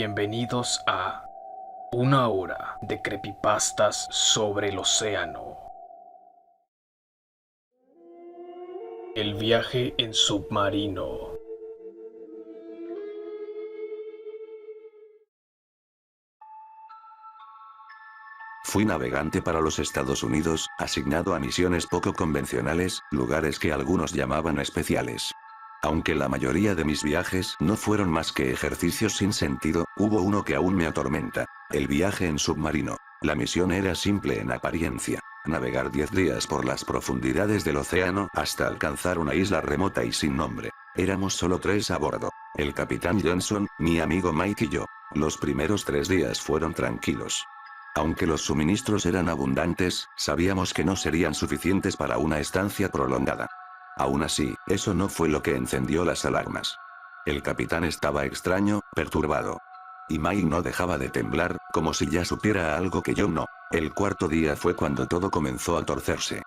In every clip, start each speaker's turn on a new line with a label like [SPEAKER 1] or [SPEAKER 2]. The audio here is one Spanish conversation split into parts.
[SPEAKER 1] Bienvenidos a una hora de creepypastas sobre el océano. El viaje en submarino.
[SPEAKER 2] Fui navegante para los Estados Unidos, asignado a misiones poco convencionales, lugares que algunos llamaban especiales. Aunque la mayoría de mis viajes no fueron más que ejercicios sin sentido, hubo uno que aún me atormenta: el viaje en submarino. La misión era simple en apariencia: navegar 10 días por las profundidades del océano hasta alcanzar una isla remota y sin nombre. Éramos solo 3 a bordo: el capitán Johnson, mi amigo Mike y yo. Los primeros 3 días fueron tranquilos. Aunque los suministros eran abundantes, sabíamos que no serían suficientes para una estancia prolongada. Aún así, eso no fue lo que encendió las alarmas. El capitán estaba extraño, perturbado. Y Mike no dejaba de temblar, como si ya supiera algo que yo no. El cuarto día fue cuando todo comenzó a torcerse.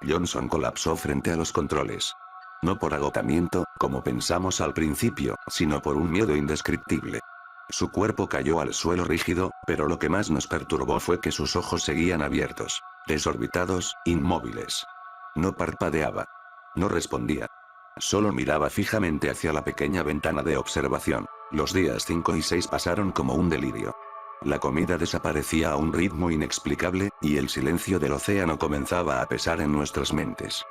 [SPEAKER 2] Johnson colapsó frente a los controles. No por agotamiento, como pensamos al principio, sino por un miedo indescriptible. Su cuerpo cayó al suelo rígido, pero lo que más nos perturbó fue que sus ojos seguían abiertos, desorbitados, inmóviles. No parpadeaba. No respondía. Solo miraba fijamente hacia la pequeña ventana de observación. Los días 5 y 6 pasaron como un delirio. La comida desaparecía a un ritmo inexplicable, y el silencio del océano comenzaba a pesar en nuestras mentes.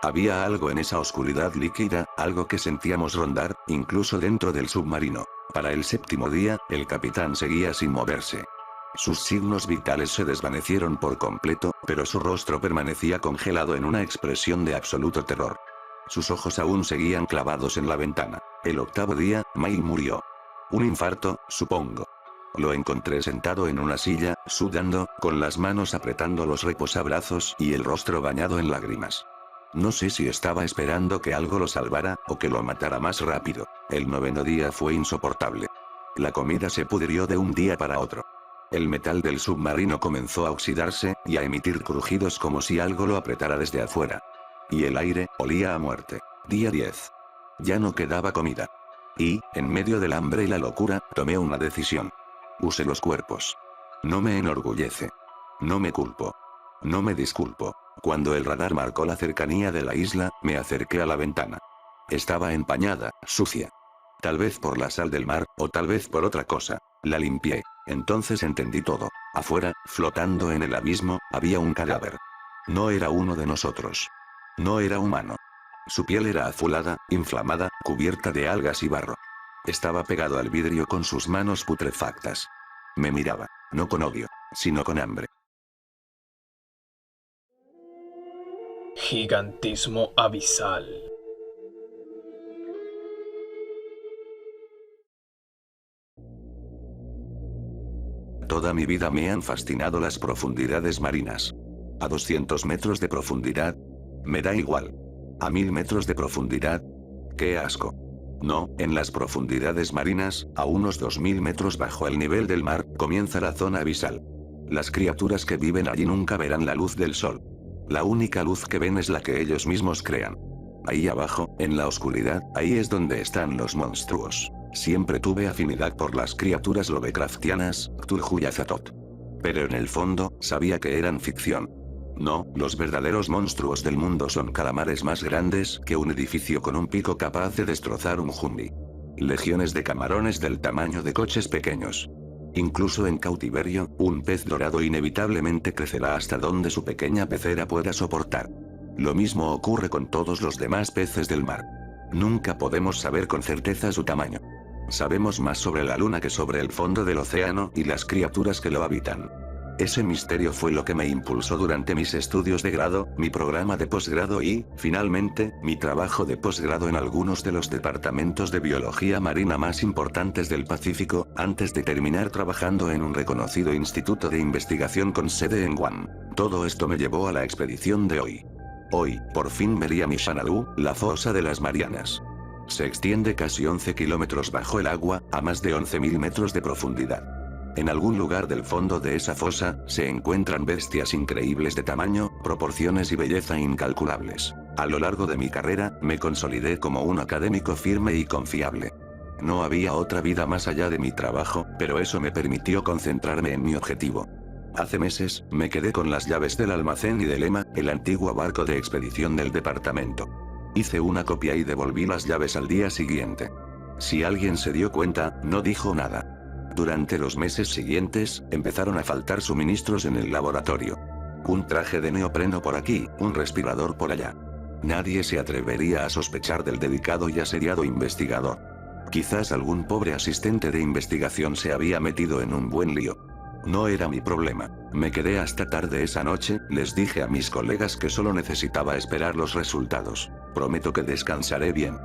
[SPEAKER 2] Había algo en esa oscuridad líquida, algo que sentíamos rondar, incluso dentro del submarino. Para el 7.º día, el capitán seguía sin moverse. Sus signos vitales se desvanecieron por completo, pero su rostro permanecía congelado en una expresión de absoluto terror. Sus ojos aún seguían clavados en la ventana. El 8.º día, Mike murió. Un infarto, supongo. Lo encontré sentado en una silla, sudando, con las manos apretando los reposabrazos y el rostro bañado en lágrimas. No sé si estaba esperando que algo lo salvara, o que lo matara más rápido. El 9.º día fue insoportable. La comida se pudrió de un día para otro. El metal del submarino comenzó a oxidarse, y a emitir crujidos como si algo lo apretara desde afuera. Y el aire olía a muerte. Día 10. Ya no quedaba comida. Y, en medio del hambre y la locura, tomé una decisión. Usé los cuerpos. No me enorgullece. No me culpo. No me disculpo. Cuando el radar marcó la cercanía de la isla, me acerqué a la ventana. Estaba empañada, sucia. Tal vez por la sal del mar, o tal vez por otra cosa. La limpié. Entonces entendí todo. Afuera, flotando en el abismo, había un cadáver. No era uno de nosotros. No era humano. Su piel era azulada, inflamada, cubierta de algas y barro. Estaba pegado al vidrio con sus manos putrefactas. Me miraba, no con odio, sino con hambre.
[SPEAKER 1] Gigantismo abisal.
[SPEAKER 2] Toda mi vida me han fascinado las profundidades marinas. A 200 metros de profundidad, me da igual. A 1000 metros de profundidad, ¡qué asco! No, en las profundidades marinas, a unos 2000 metros bajo el nivel del mar, comienza la zona abisal. Las criaturas que viven allí nunca verán la luz del sol. La única luz que ven es la que ellos mismos crean. Ahí abajo, en la oscuridad, ahí es donde están los monstruos. Siempre tuve afinidad por las criaturas lovecraftianas, Cthulhu y Azathoth. Pero en el fondo, sabía que eran ficción. No, los verdaderos monstruos del mundo son calamares más grandes que un edificio con un pico capaz de destrozar un jumbi. Legiones de camarones del tamaño de coches pequeños. Incluso en cautiverio, un pez dorado inevitablemente crecerá hasta donde su pequeña pecera pueda soportar. Lo mismo ocurre con todos los demás peces del mar. Nunca podemos saber con certeza su tamaño. Sabemos más sobre la luna que sobre el fondo del océano y las criaturas que lo habitan. Ese misterio fue lo que me impulsó durante mis estudios de grado, mi programa de posgrado y, finalmente, mi trabajo de posgrado en algunos de los departamentos de biología marina más importantes del Pacífico, antes de terminar trabajando en un reconocido instituto de investigación con sede en Guam. Todo esto me llevó a la expedición de hoy. Hoy, por fin vería mi Xanadu, la fosa de las Marianas. Se extiende casi 11 kilómetros bajo el agua, a más de 11.000 metros de profundidad. En algún lugar del fondo de esa fosa, se encuentran bestias increíbles de tamaño, proporciones y belleza incalculables. A lo largo de mi carrera, me consolidé como un académico firme y confiable. No había otra vida más allá de mi trabajo, pero eso me permitió concentrarme en mi objetivo. Hace meses, me quedé con las llaves del almacén y del Emma, el antiguo barco de expedición del departamento. Hice una copia y devolví las llaves al día siguiente. Si alguien se dio cuenta, no dijo nada. Durante los meses siguientes, empezaron a faltar suministros en el laboratorio. Un traje de neopreno por aquí, un respirador por allá. Nadie se atrevería a sospechar del dedicado y asediado investigador. Quizás algún pobre asistente de investigación se había metido en un buen lío. No era mi problema. Me quedé hasta tarde esa noche, les dije a mis colegas que solo necesitaba esperar los resultados. Prometo que descansaré bien.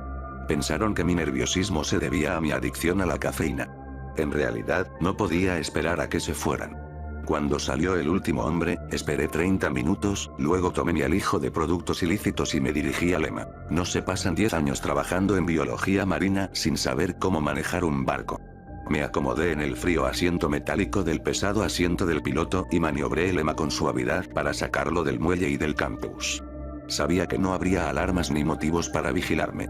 [SPEAKER 2] Pensaron que mi nerviosismo se debía a mi adicción a la cafeína. En realidad, no podía esperar a que se fueran. Cuando salió el último hombre, esperé 30 minutos, luego tomé mi alijo de productos ilícitos y me dirigí al Emma. No se pasan 10 años trabajando en biología marina sin saber cómo manejar un barco. Me acomodé en el frío asiento metálico del pesado asiento del piloto y maniobré el Emma con suavidad para sacarlo del muelle y del campus. Sabía que no habría alarmas ni motivos para vigilarme.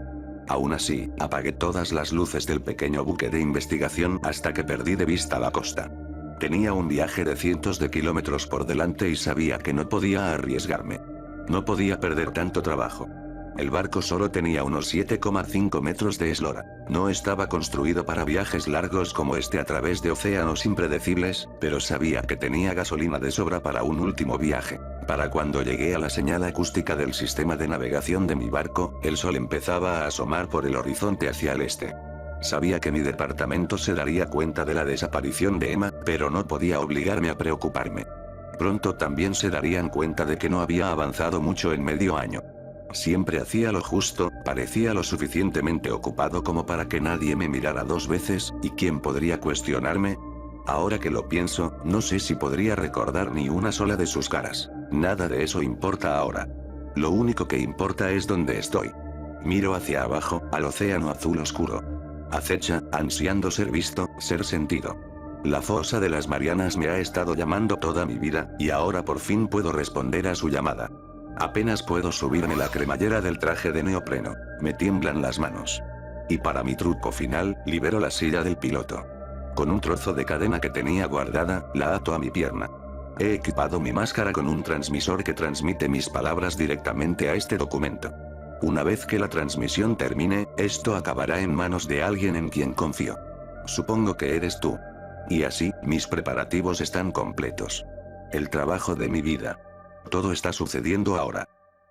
[SPEAKER 2] Aún así, apagué todas las luces del pequeño buque de investigación hasta que perdí de vista la costa. Tenía un viaje de cientos de kilómetros por delante y sabía que no podía arriesgarme. No podía perder tanto trabajo. El barco solo tenía unos 7,5 metros de eslora. No estaba construido para viajes largos como este a través de océanos impredecibles, pero sabía que tenía gasolina de sobra para un último viaje. Para cuando llegué a la señal acústica del sistema de navegación de mi barco, el sol empezaba a asomar por el horizonte hacia el este. Sabía que mi departamento se daría cuenta de la desaparición de Emma, pero no podía obligarme a preocuparme. Pronto también se darían cuenta de que no había avanzado mucho en medio año. Siempre hacía lo justo, parecía lo suficientemente ocupado como para que nadie me mirara dos veces, ¿y quién podría cuestionarme? Ahora que lo pienso, no sé si podría recordar ni una sola de sus caras. Nada de eso importa ahora. Lo único que importa es dónde estoy. Miro hacia abajo, al océano azul oscuro. Acecha, ansiando ser visto, ser sentido. La fosa de las Marianas me ha estado llamando toda mi vida, y ahora por fin puedo responder a su llamada. Apenas puedo subirme la cremallera del traje de neopreno. Me tiemblan las manos. Y para mi truco final, libero la silla del piloto. Con un trozo de cadena que tenía guardada, la ato a mi pierna. He equipado mi máscara con un transmisor que transmite mis palabras directamente a este documento. Una vez que la transmisión termine, esto acabará en manos de alguien en quien confío. Supongo que eres tú. Y así, mis preparativos están completos. El trabajo de mi vida. Todo está sucediendo ahora.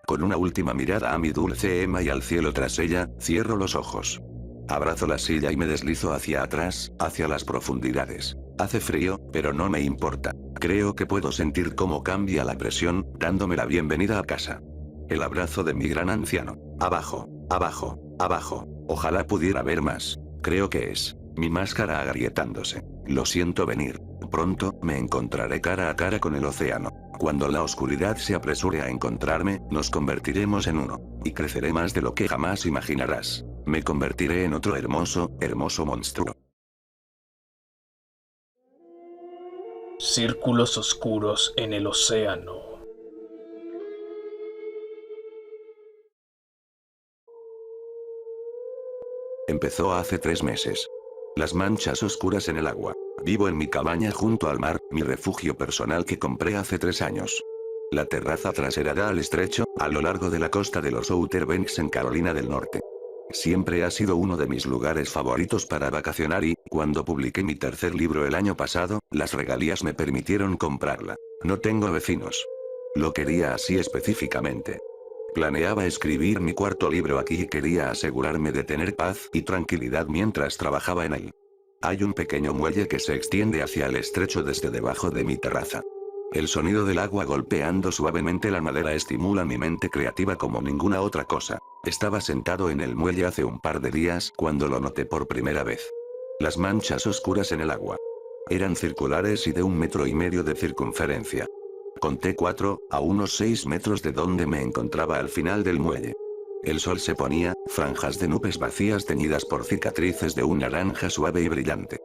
[SPEAKER 2] Con una última mirada a mi dulce Emma y al cielo tras ella, cierro los ojos. Abrazo la silla y me deslizo hacia atrás, hacia las profundidades. Hace frío, pero no me importa. Creo que puedo sentir cómo cambia la presión, dándome la bienvenida a casa. El abrazo de mi gran anciano. Abajo, abajo, abajo. Ojalá pudiera ver más. Creo que es mi máscara agrietándose. Lo siento venir. Pronto, me encontraré cara a cara con el océano. Cuando la oscuridad se apresure a encontrarme, nos convertiremos en uno. Y creceré más de lo que jamás imaginarás. Me convertiré en otro hermoso, hermoso monstruo.
[SPEAKER 1] Círculos oscuros en el océano.
[SPEAKER 2] Empezó hace 3 meses. Las manchas oscuras en el agua. Vivo en mi cabaña junto al mar, mi refugio personal que compré hace 3 años. La terraza trasera da al estrecho, a lo largo de la costa de los Outer Banks en Carolina del Norte. Siempre ha sido uno de mis lugares favoritos para vacacionar y, cuando publiqué mi tercer libro el año pasado, las regalías me permitieron comprarla. No tengo vecinos. Lo quería así específicamente. Planeaba escribir mi cuarto libro aquí y quería asegurarme de tener paz y tranquilidad mientras trabajaba en él. Hay un pequeño muelle que se extiende hacia el estrecho desde debajo de mi terraza. El sonido del agua golpeando suavemente la madera estimula mi mente creativa como ninguna otra cosa. Estaba sentado en el muelle hace un par de días cuando lo noté por primera vez. Las manchas oscuras en el agua. Eran circulares y de 1,5 metros de circunferencia. Conté 4, a unos 6 metros de donde me encontraba al final del muelle. El sol se ponía, franjas de nubes vacías teñidas por cicatrices de un naranja suave y brillante.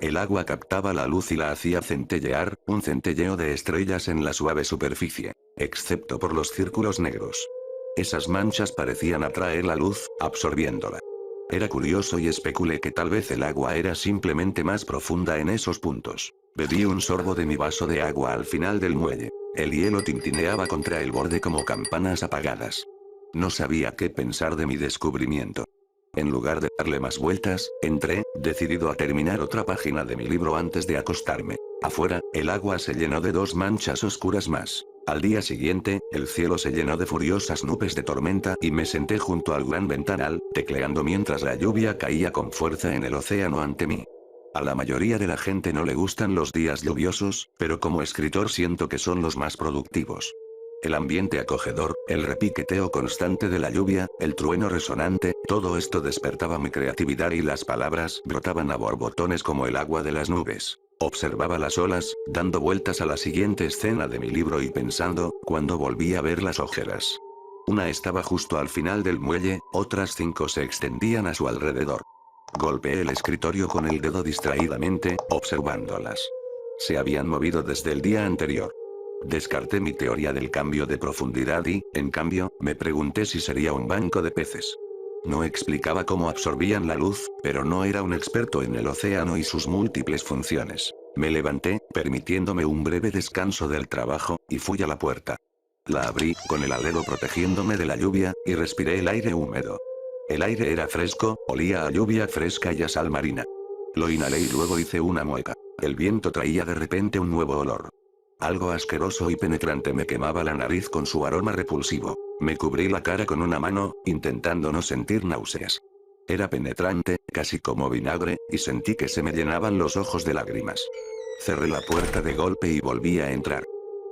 [SPEAKER 2] El agua captaba la luz y la hacía centellear, un centelleo de estrellas en la suave superficie, excepto por los círculos negros. Esas manchas parecían atraer la luz, absorbiéndola. Era curioso y especulé que tal vez el agua era simplemente más profunda en esos puntos. Bebí un sorbo de mi vaso de agua al final del muelle. El hielo tintineaba contra el borde como campanas apagadas. No sabía qué pensar de mi descubrimiento. En lugar de darle más vueltas, entré, decidido a terminar otra página de mi libro antes de acostarme. Afuera, el agua se llenó de 2 manchas oscuras más. Al día siguiente, el cielo se llenó de furiosas nubes de tormenta y me senté junto al gran ventanal, tecleando mientras la lluvia caía con fuerza en el océano ante mí. A la mayoría de la gente no le gustan los días lluviosos, pero como escritor siento que son los más productivos. El ambiente acogedor, el repiqueteo constante de la lluvia, el trueno resonante, todo esto despertaba mi creatividad y las palabras brotaban a borbotones como el agua de las nubes. Observaba las olas, dando vueltas a la siguiente escena de mi libro y pensando, cuando volví a ver las ojeras. Una estaba justo al final del muelle, otras 5 se extendían a su alrededor. Golpeé el escritorio con el dedo distraídamente, observándolas. Se habían movido desde el día anterior. Descarté mi teoría del cambio de profundidad y, en cambio, me pregunté si sería un banco de peces. No explicaba cómo absorbían la luz, pero no era un experto en el océano y sus múltiples funciones. Me levanté, permitiéndome un breve descanso del trabajo, y fui a la puerta. La abrí, con el alero protegiéndome de la lluvia, y respiré el aire húmedo. El aire era fresco, olía a lluvia fresca y a sal marina. Lo inhalé y luego hice una mueca. El viento traía de repente un nuevo olor. Algo asqueroso y penetrante me quemaba la nariz con su aroma repulsivo. Me cubrí la cara con una mano, intentando no sentir náuseas. Era penetrante, casi como vinagre, y sentí que se me llenaban los ojos de lágrimas. Cerré la puerta de golpe y volví a entrar.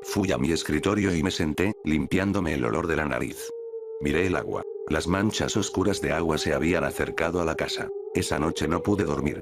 [SPEAKER 2] Fui a mi escritorio y me senté, limpiándome el olor de la nariz. Miré el agua. Las manchas oscuras de agua se habían acercado a la casa. Esa noche no pude dormir.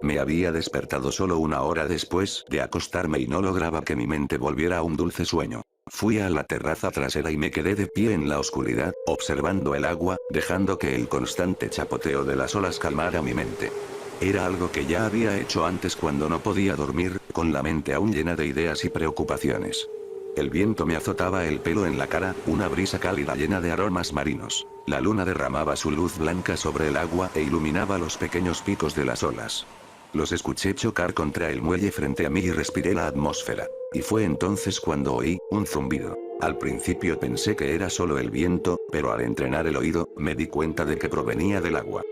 [SPEAKER 2] Me había despertado solo 1 hora después de acostarme y no lograba que mi mente volviera a un dulce sueño. Fui a la terraza trasera y me quedé de pie en la oscuridad, observando el agua, dejando que el constante chapoteo de las olas calmara mi mente. Era algo que ya había hecho antes cuando no podía dormir, con la mente aún llena de ideas y preocupaciones. El viento me azotaba el pelo en la cara, una brisa cálida llena de aromas marinos. La luna derramaba su luz blanca sobre el agua e iluminaba los pequeños picos de las olas. Los escuché chocar contra el muelle frente a mí y respiré la atmósfera. Y fue entonces cuando oí un zumbido. Al principio pensé que era solo el viento, pero al entrenar el oído, me di cuenta de que provenía del agua.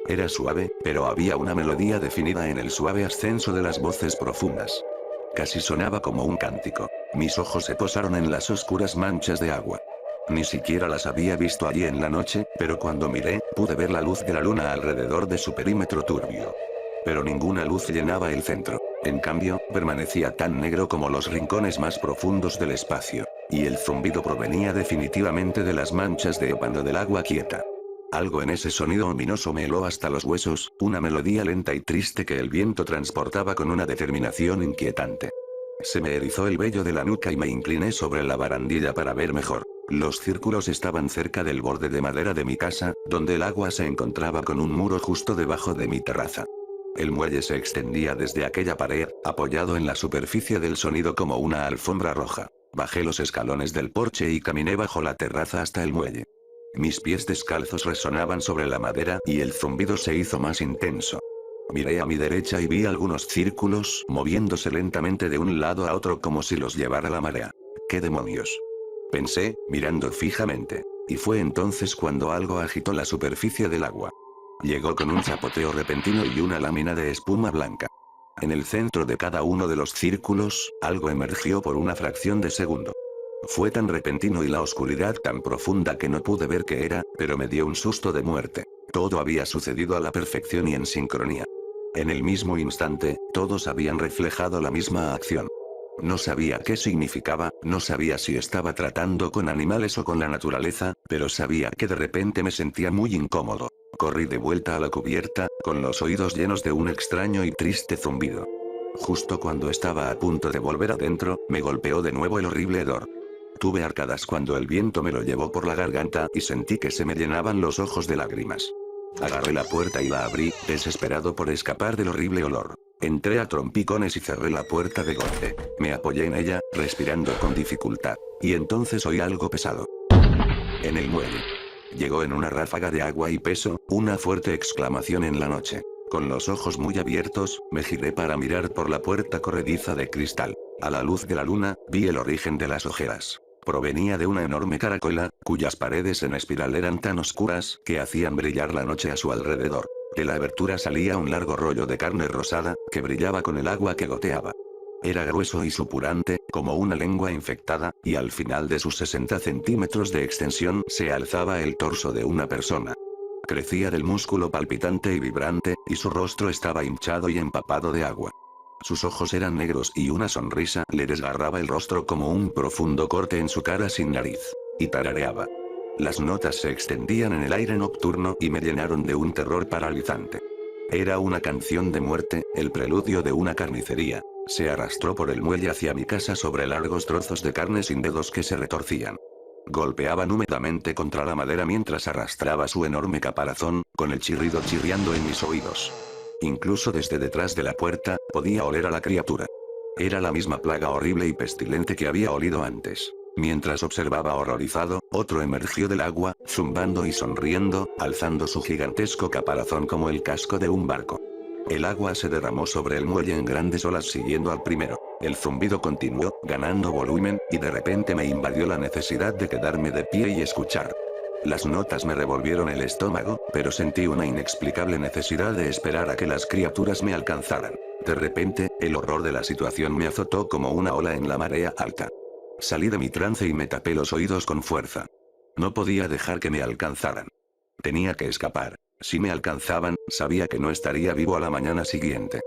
[SPEAKER 2] Era suave, pero había una melodía definida en el suave ascenso de las voces profundas. Casi sonaba como un cántico. Mis ojos se posaron en las oscuras manchas de agua. Ni siquiera las había visto allí en la noche, pero cuando miré, pude ver la luz de la luna alrededor de su perímetro turbio. Pero ninguna luz llenaba el centro. En cambio, permanecía tan negro como los rincones más profundos del espacio. Y el zumbido provenía definitivamente de las manchas de ébano del agua quieta. Algo en ese sonido ominoso me heló hasta los huesos, una melodía lenta y triste que el viento transportaba con una determinación inquietante. Se me erizó el vello de la nuca y me incliné sobre la barandilla para ver mejor. Los círculos estaban cerca del borde de madera de mi casa, donde el agua se encontraba con un muro justo debajo de mi terraza. El muelle se extendía desde aquella pared, apoyado en la superficie del sonido como una alfombra roja. Bajé los escalones del porche y caminé bajo la terraza hasta el muelle. Mis pies descalzos resonaban sobre la madera y el zumbido se hizo más intenso. Miré a mi derecha y vi algunos círculos moviéndose lentamente de un lado a otro como si los llevara la marea. ¿Qué demonios?, pensé, mirando fijamente. Y fue entonces cuando algo agitó la superficie del agua. Llegó con un chapoteo repentino y una lámina de espuma blanca. En el centro de cada uno de los círculos, algo emergió por una fracción de segundo. Fue tan repentino y la oscuridad tan profunda que no pude ver qué era, pero me dio un susto de muerte. Todo había sucedido a la perfección y en sincronía. En el mismo instante, todos habían reflejado la misma acción. No sabía qué significaba, no sabía si estaba tratando con animales o con la naturaleza, pero sabía que de repente me sentía muy incómodo. Corrí de vuelta a la cubierta, con los oídos llenos de un extraño y triste zumbido. Justo cuando estaba a punto de volver adentro, me golpeó de nuevo el horrible hedor. Tuve arcadas cuando el viento me lo llevó por la garganta y sentí que se me llenaban los ojos de lágrimas. Agarré la puerta y la abrí, desesperado por escapar del horrible olor. Entré a trompicones y cerré la puerta de golpe. Me apoyé en ella, respirando con dificultad. Y entonces oí algo pesado. En el muelle. Llegó en una ráfaga de agua y peso, una fuerte exclamación en la noche. Con los ojos muy abiertos, me giré para mirar por la puerta corrediza de cristal. A la luz de la luna, vi el origen de las ojeras. Provenía de una enorme caracola, cuyas paredes en espiral eran tan oscuras que hacían brillar la noche a su alrededor. De la abertura salía un largo rollo de carne rosada, que brillaba con el agua que goteaba. Era grueso y supurante, como una lengua infectada, y al final de sus 60 centímetros de extensión se alzaba el torso de una persona. Crecía del músculo palpitante y vibrante, y su rostro estaba hinchado y empapado de agua. Sus ojos eran negros y una sonrisa le desgarraba el rostro como un profundo corte en su cara sin nariz. Y tarareaba. Las notas se extendían en el aire nocturno y me llenaron de un terror paralizante. Era una canción de muerte, el preludio de una carnicería. Se arrastró por el muelle hacia mi casa sobre largos trozos de carne sin dedos que se retorcían. Golpeaban húmedamente contra la madera mientras arrastraba su enorme caparazón, con el chirrido chirriando en mis oídos. Incluso desde detrás de la puerta, podía oler a la criatura. Era la misma plaga horrible y pestilente que había olido antes. Mientras observaba horrorizado, otro emergió del agua, zumbando y sonriendo, alzando su gigantesco caparazón como el casco de un barco. El agua se derramó sobre el muelle en grandes olas siguiendo al primero. El zumbido continuó, ganando volumen, y de repente me invadió la necesidad de quedarme de pie y escuchar. Las notas me revolvieron el estómago, pero sentí una inexplicable necesidad de esperar a que las criaturas me alcanzaran. De repente, el horror de la situación me azotó como una ola en la marea alta. Salí de mi trance y me tapé los oídos con fuerza. No podía dejar que me alcanzaran. Tenía que escapar. Si me alcanzaban, sabía que no estaría vivo a la mañana siguiente.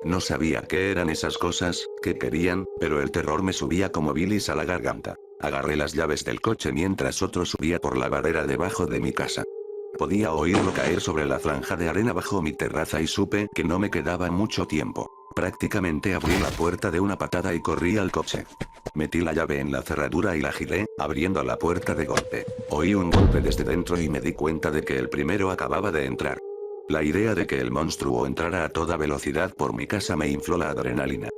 [SPEAKER 2] No sabía qué eran esas cosas, qué querían, pero el terror me subía como bilis a la garganta. Agarré las llaves del coche mientras otro subía por la barrera debajo de mi casa. Podía oírlo caer sobre la franja de arena bajo mi terraza y supe que no me quedaba mucho tiempo. Prácticamente abrí la puerta de una patada y corrí al coche. Metí la llave en la cerradura y la giré, abriendo la puerta de golpe. Oí un golpe desde dentro y me di cuenta de que el primero acababa de entrar. La idea de que el monstruo entrara a toda velocidad por mi casa me infló la adrenalina.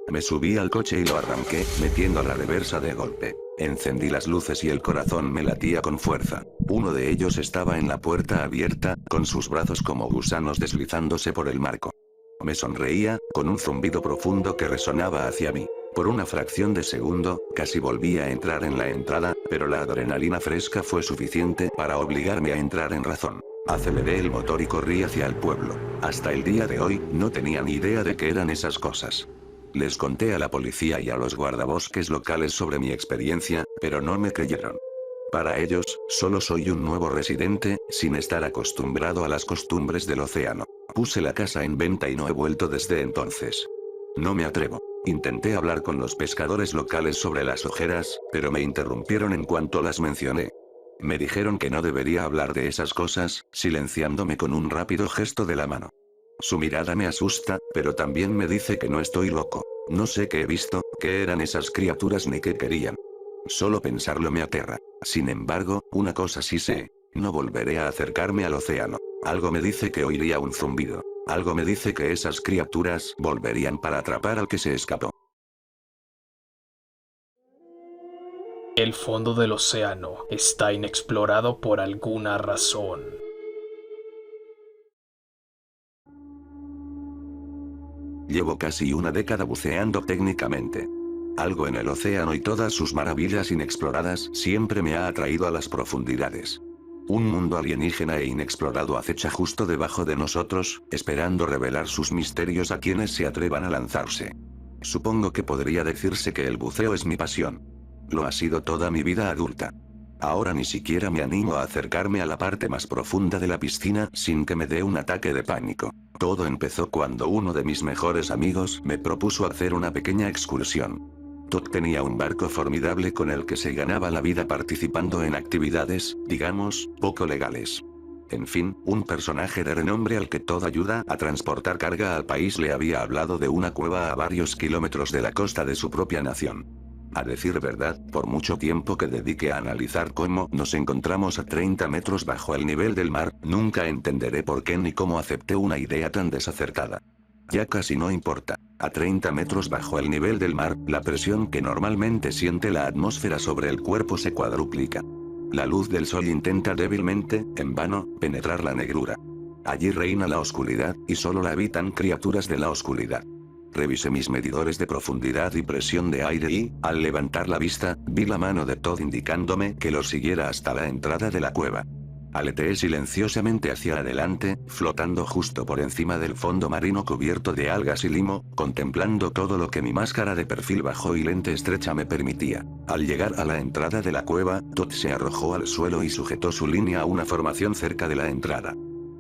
[SPEAKER 2] Me subí al coche y lo arranqué, metiendo la reversa de golpe. Encendí las luces y el corazón me latía con fuerza. Uno de ellos estaba en la puerta abierta, con sus brazos como gusanos deslizándose por el marco. Me sonreía, con un zumbido profundo que resonaba hacia mí. Por una fracción de segundo, casi volví a entrar en la entrada, pero la adrenalina fresca fue suficiente para obligarme a entrar en razón. Aceleré el motor y corrí hacia el pueblo. Hasta el día de hoy, no tenía ni idea de qué eran esas cosas. Les conté a la policía y a los guardabosques locales sobre mi experiencia, pero no me creyeron. Para ellos, solo soy un nuevo residente, sin estar acostumbrado a las costumbres del océano. Puse la casa en venta y no he vuelto desde entonces. No me atrevo. Intenté hablar con los pescadores locales sobre las ojeras, pero me interrumpieron en cuanto las mencioné. Me dijeron que no debería hablar de esas cosas, silenciándome con un rápido gesto de la mano. Su mirada me asusta, pero también me dice que no estoy loco. No sé qué he visto, qué eran esas criaturas ni qué querían. Solo pensarlo me aterra. Sin embargo, una cosa sí sé. No volveré a acercarme al océano. Algo me dice que oiría un zumbido. Algo me dice que esas criaturas volverían para atrapar al que se escapó.
[SPEAKER 1] El fondo del océano está inexplorado por alguna razón.
[SPEAKER 2] Llevo casi una década buceando técnicamente. Algo en el océano y todas sus maravillas inexploradas siempre me ha atraído a las profundidades. Un mundo alienígena e inexplorado acecha justo debajo de nosotros, esperando revelar sus misterios a quienes se atrevan a lanzarse. Supongo que podría decirse que el buceo es mi pasión. Lo ha sido toda mi vida adulta. Ahora ni siquiera me animo a acercarme a la parte más profunda de la piscina sin que me dé un ataque de pánico. Todo empezó cuando uno de mis mejores amigos me propuso hacer una pequeña excursión. Todd tenía un barco formidable con el que se ganaba la vida participando en actividades, digamos, poco legales. En fin, un personaje de renombre al que Todd ayuda a transportar carga al país le había hablado de una cueva a varios kilómetros de la costa de su propia nación. A decir verdad, por mucho tiempo que dediqué a analizar cómo nos encontramos a 30 metros bajo el nivel del mar, nunca entenderé por qué ni cómo acepté una idea tan desacertada. Ya casi no importa. A 30 metros bajo el nivel del mar, la presión que normalmente siente la atmósfera sobre el cuerpo se cuadruplica. La luz del sol intenta débilmente, en vano, penetrar la negrura. Allí reina la oscuridad, y solo la habitan criaturas de la oscuridad. Revisé mis medidores de profundidad y presión de aire y, al levantar la vista, vi la mano de Todd indicándome que lo siguiera hasta la entrada de la cueva. Aleteé silenciosamente hacia adelante, flotando justo por encima del fondo marino cubierto de algas y limo, contemplando todo lo que mi máscara de perfil bajo y lente estrecha me permitía. Al llegar a la entrada de la cueva, Todd se arrojó al suelo y sujetó su línea a una formación cerca de la entrada.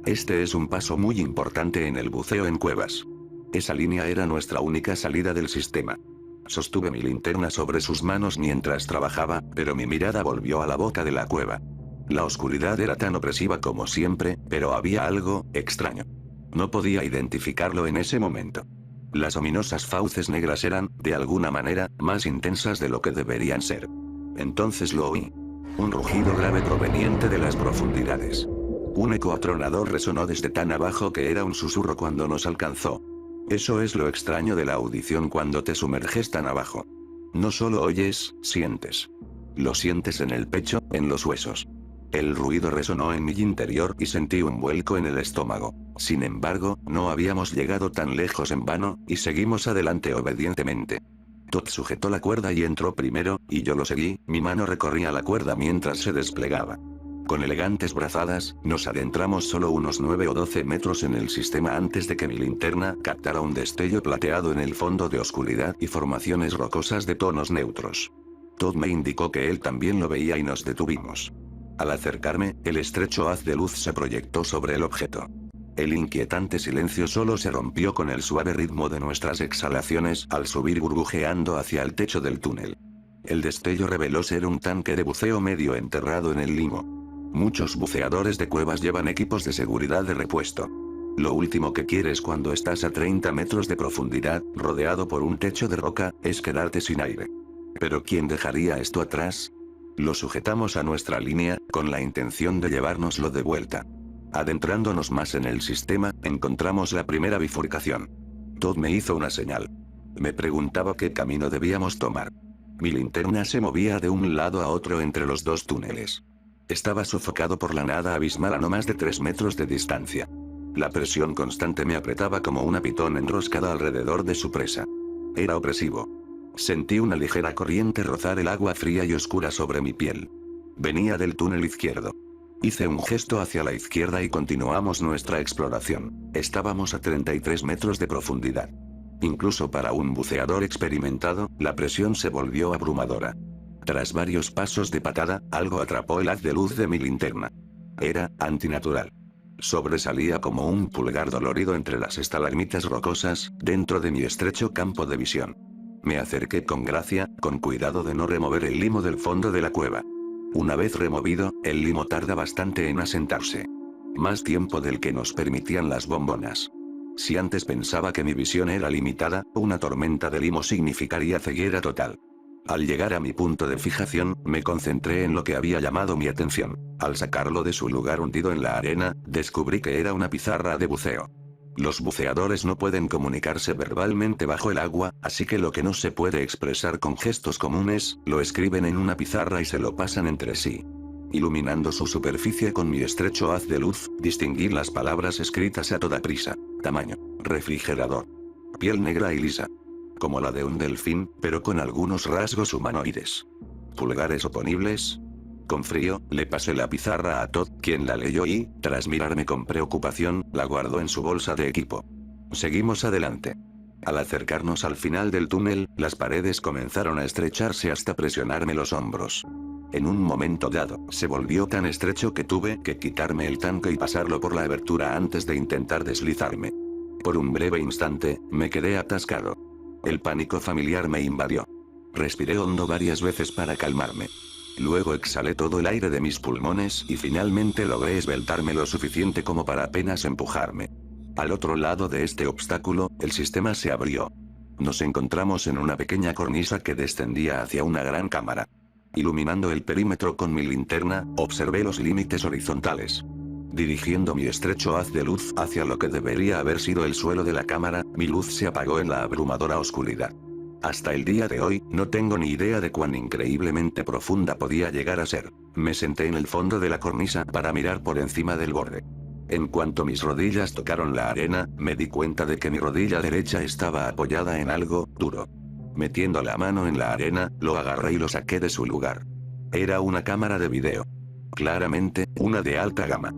[SPEAKER 2] Este es un paso muy importante en el buceo en cuevas. Esa línea era nuestra única salida del sistema. Sostuve mi linterna sobre sus manos mientras trabajaba, pero mi mirada volvió a la boca de la cueva. La oscuridad era tan opresiva como siempre, pero había algo extraño. No podía identificarlo en ese momento. Las ominosas fauces negras eran, de alguna manera, más intensas de lo que deberían ser. Entonces lo oí. Un rugido grave proveniente de las profundidades. Un eco atronador resonó desde tan abajo que era un susurro cuando nos alcanzó. Eso es lo extraño de la audición cuando te sumerges tan abajo. No solo oyes, sientes. Lo sientes en el pecho, en los huesos. El ruido resonó en mi interior y sentí un vuelco en el estómago. Sin embargo, no habíamos llegado tan lejos en vano, y seguimos adelante obedientemente. Todd sujetó la cuerda y entró primero, y yo lo seguí, mi mano recorría la cuerda mientras se desplegaba. Con elegantes brazadas, nos adentramos solo unos 9 o 12 metros en el sistema antes de que mi linterna captara un destello plateado en el fondo de oscuridad y formaciones rocosas de tonos neutros. Todd me indicó que él también lo veía y nos detuvimos. Al acercarme, el estrecho haz de luz se proyectó sobre el objeto. El inquietante silencio solo se rompió con el suave ritmo de nuestras exhalaciones al subir burbujeando hacia el techo del túnel. El destello reveló ser un tanque de buceo medio enterrado en el limo. Muchos buceadores de cuevas llevan equipos de seguridad de repuesto. Lo último que quieres cuando estás a 30 metros de profundidad, rodeado por un techo de roca, es quedarte sin aire. ¿Pero quién dejaría esto atrás? Lo sujetamos a nuestra línea, con la intención de llevárnoslo de vuelta. Adentrándonos más en el sistema, encontramos la primera bifurcación. Todd me hizo una señal. Me preguntaba qué camino debíamos tomar. Mi linterna se movía de un lado a otro entre los dos túneles. Estaba sofocado por la nada abismal a no más de 3 metros de distancia. La presión constante me apretaba como una pitón enroscada alrededor de su presa. Era opresivo. Sentí una ligera corriente rozar el agua fría y oscura sobre mi piel. Venía del túnel izquierdo. Hice un gesto hacia la izquierda y continuamos nuestra exploración. Estábamos a 33 metros de profundidad. Incluso para un buceador experimentado, la presión se volvió abrumadora. Tras varios pasos de patada, algo atrapó el haz de luz de mi linterna. Era antinatural. Sobresalía como un pulgar dolorido entre las estalagmitas rocosas, dentro de mi estrecho campo de visión. Me acerqué con gracia, con cuidado de no remover el limo del fondo de la cueva. Una vez removido, el limo tarda bastante en asentarse. Más tiempo del que nos permitían las bombonas. Si antes pensaba que mi visión era limitada, una tormenta de limo significaría ceguera total. Al llegar a mi punto de fijación, me concentré en lo que había llamado mi atención. Al sacarlo de su lugar hundido en la arena, descubrí que era una pizarra de buceo. Los buceadores no pueden comunicarse verbalmente bajo el agua, así que lo que no se puede expresar con gestos comunes, lo escriben en una pizarra y se lo pasan entre sí. Iluminando su superficie con mi estrecho haz de luz, distinguí las palabras escritas a toda prisa. Tamaño: refrigerador. Piel negra y lisa. Como la de un delfín, pero con algunos rasgos humanoides. Pulgares oponibles. Con frío, le pasé la pizarra a Todd, quien la leyó y, tras mirarme con preocupación, la guardó en su bolsa de equipo. Seguimos adelante. Al acercarnos al final del túnel, las paredes comenzaron a estrecharse hasta presionarme los hombros. En un momento dado, se volvió tan estrecho que tuve que quitarme el tanque y pasarlo por la abertura antes de intentar deslizarme. Por un breve instante, me quedé atascado. El pánico familiar me invadió. Respiré hondo varias veces para calmarme. Luego exhalé todo el aire de mis pulmones y finalmente logré esbeltarme lo suficiente como para apenas empujarme. Al otro lado de este obstáculo, el sistema se abrió. Nos encontramos en una pequeña cornisa que descendía hacia una gran cámara. Iluminando el perímetro con mi linterna, observé los límites horizontales. Dirigiendo mi estrecho haz de luz hacia lo que debería haber sido el suelo de la cámara, mi luz se apagó en la abrumadora oscuridad. Hasta el día de hoy, no tengo ni idea de cuán increíblemente profunda podía llegar a ser. Me senté en el fondo de la cornisa para mirar por encima del borde. En cuanto mis rodillas tocaron la arena, me di cuenta de que mi rodilla derecha estaba apoyada en algo duro. Metiendo la mano en la arena, lo agarré y lo saqué de su lugar. Era una cámara de video. Claramente, una de alta gama.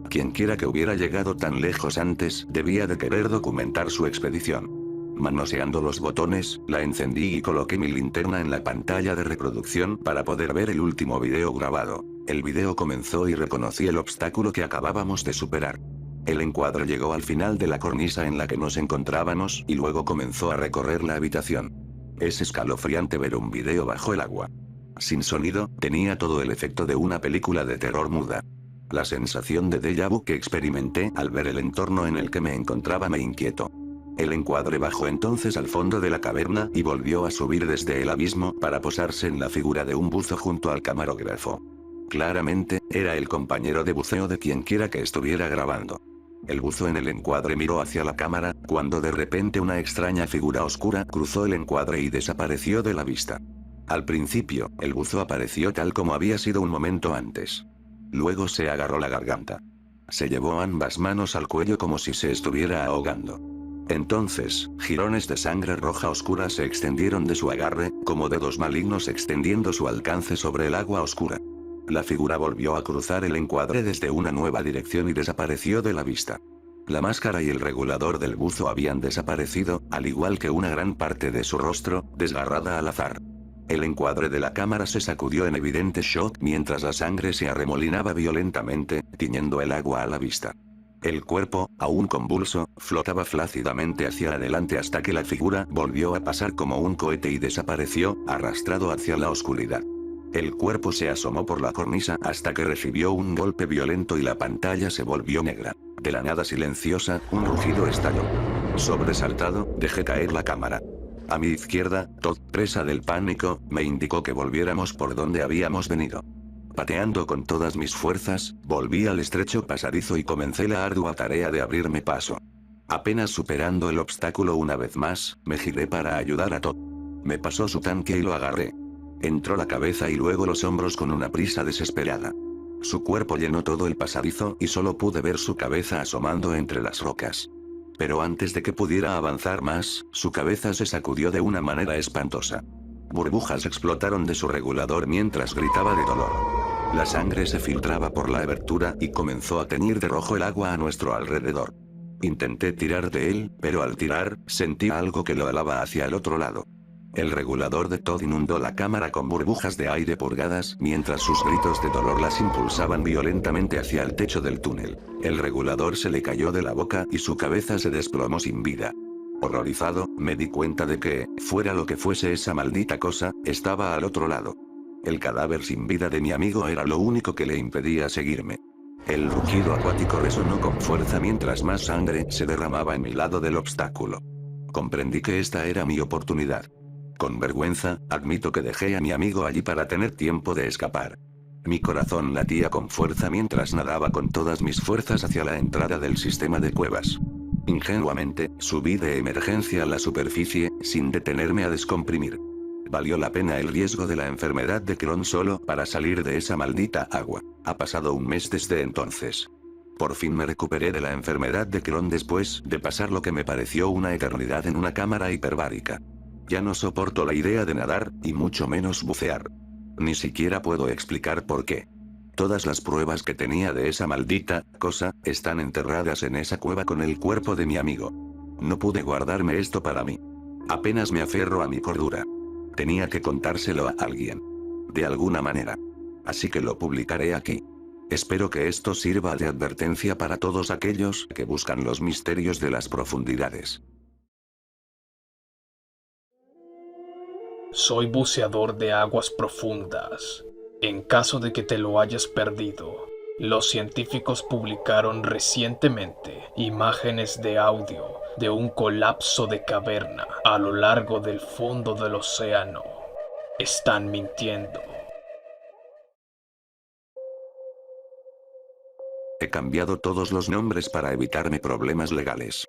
[SPEAKER 2] Quienquiera que hubiera llegado tan lejos antes, debía de querer documentar su expedición. Manoseando los botones, la encendí y coloqué mi linterna en la pantalla de reproducción para poder ver el último video grabado. El video comenzó y reconocí el obstáculo que acabábamos de superar. El encuadre llegó al final de la cornisa en la que nos encontrábamos y luego comenzó a recorrer la habitación. Es escalofriante ver un video bajo el agua. Sin sonido, tenía todo el efecto de una película de terror muda. La sensación de déjà vu que experimenté al ver el entorno en el que me encontraba me inquietó. El encuadre bajó entonces al fondo de la caverna y volvió a subir desde el abismo para posarse en la figura de un buzo junto al camarógrafo. Claramente, era el compañero de buceo de quienquiera que estuviera grabando. El buzo en el encuadre miró hacia la cámara, cuando de repente una extraña figura oscura cruzó el encuadre y desapareció de la vista. Al principio, el buzo apareció tal como había sido un momento antes. Luego se agarró la garganta. Se llevó ambas manos al cuello como si se estuviera ahogando. Entonces, jirones de sangre roja oscura se extendieron de su agarre, como dedos malignos extendiendo su alcance sobre el agua oscura. La figura volvió a cruzar el encuadre desde una nueva dirección y desapareció de la vista. La máscara y el regulador del buzo habían desaparecido, al igual que una gran parte de su rostro, desgarrada al azar. El encuadre de la cámara se sacudió en evidente shock mientras la sangre se arremolinaba violentamente, tiñendo el agua a la vista. El cuerpo, aún convulso, flotaba flácidamente hacia adelante hasta que la figura volvió a pasar como un cohete y desapareció, arrastrado hacia la oscuridad. El cuerpo se asomó por la cornisa hasta que recibió un golpe violento y la pantalla se volvió negra. De la nada silenciosa, un rugido estalló. Sobresaltado, dejé caer la cámara. A mi izquierda, Todd, presa del pánico, me indicó que volviéramos por donde habíamos venido. Pateando con todas mis fuerzas, volví al estrecho pasadizo y comencé la ardua tarea de abrirme paso. Apenas superando el obstáculo una vez más, me giré para ayudar a Todd. Me pasó su tanque y lo agarré. Entró la cabeza y luego los hombros con una prisa desesperada. Su cuerpo llenó todo el pasadizo y solo pude ver su cabeza asomando entre las rocas. Pero antes de que pudiera avanzar más, su cabeza se sacudió de una manera espantosa. Burbujas explotaron de su regulador mientras gritaba de dolor. La sangre se filtraba por la abertura y comenzó a teñir de rojo el agua a nuestro alrededor. Intenté tirar de él, pero al tirar, sentí algo que lo alaba hacia el otro lado. El regulador de Todd inundó la cámara con burbujas de aire purgadas mientras sus gritos de dolor las impulsaban violentamente hacia el techo del túnel. El regulador se le cayó de la boca y su cabeza se desplomó sin vida. Horrorizado, me di cuenta de que, fuera lo que fuese esa maldita cosa, estaba al otro lado. El cadáver sin vida de mi amigo era lo único que le impedía seguirme. El rugido acuático resonó con fuerza mientras más sangre se derramaba en mi lado del obstáculo. Comprendí que esta era mi oportunidad. Con vergüenza, admito que dejé a mi amigo allí para tener tiempo de escapar. Mi corazón latía con fuerza mientras nadaba con todas mis fuerzas hacia la entrada del sistema de cuevas. Ingenuamente, subí de emergencia a la superficie, sin detenerme a descomprimir. Valió la pena el riesgo de la enfermedad de Crohn solo para salir de esa maldita agua. Ha pasado un mes desde entonces. Por fin me recuperé de la enfermedad de Crohn después de pasar lo que me pareció una eternidad en una cámara hiperbárica. Ya no soporto la idea de nadar, y mucho menos bucear. Ni siquiera puedo explicar por qué. Todas las pruebas que tenía de esa maldita cosa están enterradas en esa cueva con el cuerpo de mi amigo. No pude guardarme esto para mí. Apenas me aferro a mi cordura. Tenía que contárselo a alguien. De alguna manera. Así que lo publicaré aquí. Espero que esto sirva de advertencia para todos aquellos que buscan los misterios de las profundidades.
[SPEAKER 1] Soy buceador de aguas profundas. En caso de que te lo hayas perdido, los científicos publicaron recientemente imágenes de audio de un colapso de caverna a lo largo del fondo del océano. Están mintiendo.
[SPEAKER 2] He cambiado todos los nombres para evitarme problemas legales.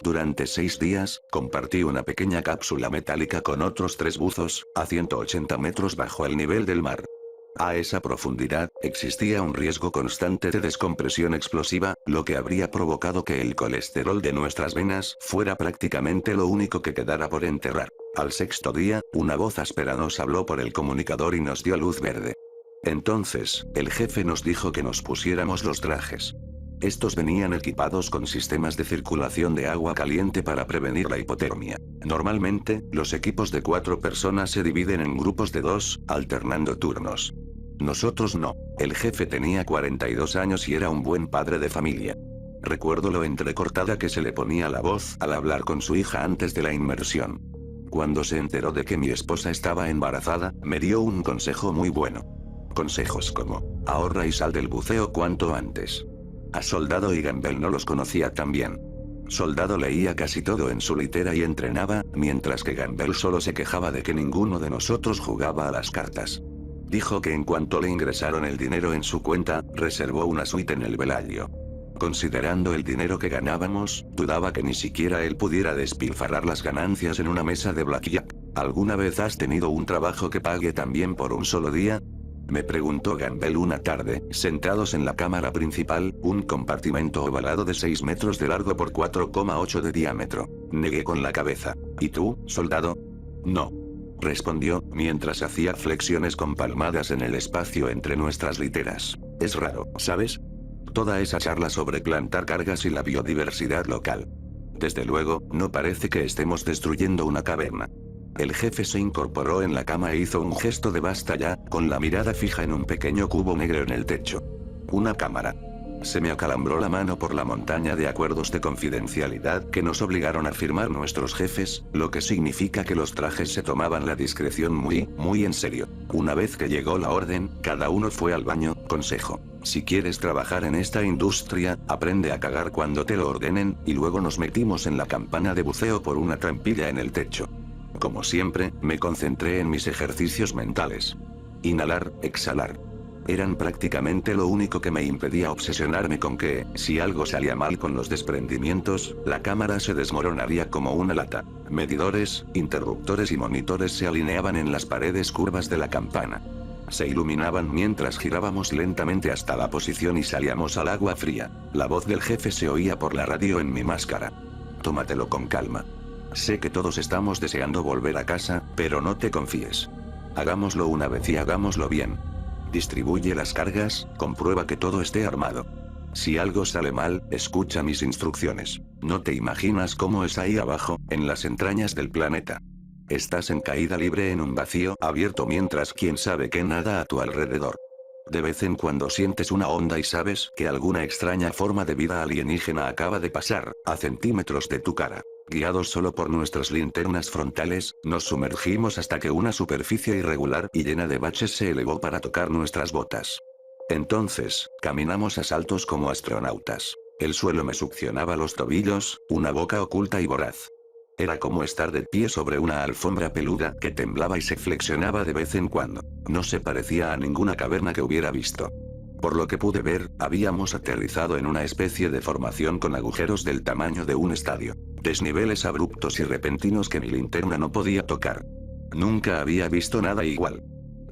[SPEAKER 2] Durante 6 días, compartí una pequeña cápsula metálica con otros 3 buzos, a 180 metros bajo el nivel del mar. A esa profundidad, existía un riesgo constante de descompresión explosiva, lo que habría provocado que el colesterol de nuestras venas fuera prácticamente lo único que quedara por enterrar. Al sexto día, una voz áspera nos habló por el comunicador y nos dio luz verde. Entonces, el jefe nos dijo que nos pusiéramos los trajes. Estos venían equipados con sistemas de circulación de agua caliente para prevenir la hipotermia. Normalmente, los equipos de 4 personas se dividen en grupos de 2, alternando turnos. Nosotros no. El jefe tenía 42 años y era un buen padre de familia. Recuerdo lo entrecortada que se le ponía la voz al hablar con su hija antes de la inmersión. Cuando se enteró de que mi esposa estaba embarazada, me dio un consejo muy bueno. Consejos como, ahorra y sal del buceo cuanto antes. A Soldado y Gamble no los conocía tan bien. Soldado leía casi todo en su litera y entrenaba, mientras que Gamble solo se quejaba de que ninguno de nosotros jugaba a las cartas. Dijo que en cuanto le ingresaron el dinero en su cuenta, reservó una suite en el Bellagio. Considerando el dinero que ganábamos, dudaba que ni siquiera él pudiera despilfarrar las ganancias en una mesa de blackjack. ¿Alguna vez has tenido un trabajo que pague también por un solo día? Me preguntó Gamble una tarde, sentados en la cámara principal, un compartimento ovalado de 6 metros de largo por 4,8 de diámetro. Negué con la cabeza. ¿Y tú, soldado? No. Respondió, mientras hacía flexiones con palmadas en el espacio entre nuestras literas. Es raro, ¿sabes? Toda esa charla sobre plantar cargas y la biodiversidad local. Desde luego, no parece que estemos destruyendo una caverna. El jefe se incorporó en la cama e hizo un gesto de basta ya, con la mirada fija en un pequeño cubo negro en el techo. Una cámara. Se me acalambró la mano por la montaña de acuerdos de confidencialidad que nos obligaron a firmar nuestros jefes, lo que significa que los trajes se tomaban la discreción muy en serio. Una vez que llegó la orden, cada uno fue al baño. Consejo. Si quieres trabajar en esta industria, aprende a cagar cuando te lo ordenen, y luego nos metimos en la campana de buceo por una trampilla en el techo. Como siempre, me concentré en mis ejercicios mentales. Inhalar, exhalar. Eran prácticamente lo único que me impedía obsesionarme con que, si algo salía mal con los desprendimientos, la cámara se desmoronaría como una lata. Medidores, interruptores y monitores se alineaban en las paredes curvas de la campana. Se iluminaban mientras girábamos lentamente hasta la posición y salíamos al agua fría. La voz del jefe se oía por la radio en mi máscara. Tómatelo con calma. Sé que todos estamos deseando volver a casa, pero no te confíes. Hagámoslo una vez y hagámoslo bien. Distribuye las cargas, comprueba que todo esté armado. Si algo sale mal, escucha mis instrucciones. No te imaginas cómo es ahí abajo, en las entrañas del planeta. Estás en caída libre en un vacío abierto mientras quién sabe qué nada a tu alrededor. De vez en cuando sientes una onda y sabes que alguna extraña forma de vida alienígena acaba de pasar, a centímetros de tu cara. Guiados solo por nuestras linternas frontales, nos sumergimos hasta que una superficie irregular y llena de baches se elevó para tocar nuestras botas. Entonces, caminamos a saltos como astronautas. El suelo me succionaba los tobillos, una boca oculta y voraz. Era como estar de pie sobre una alfombra peluda que temblaba y se flexionaba de vez en cuando. No se parecía a ninguna caverna que hubiera visto. Por lo que pude ver, habíamos aterrizado en una especie de formación con agujeros del tamaño de un estadio. Desniveles abruptos y repentinos que mi linterna no podía tocar. Nunca había visto nada igual.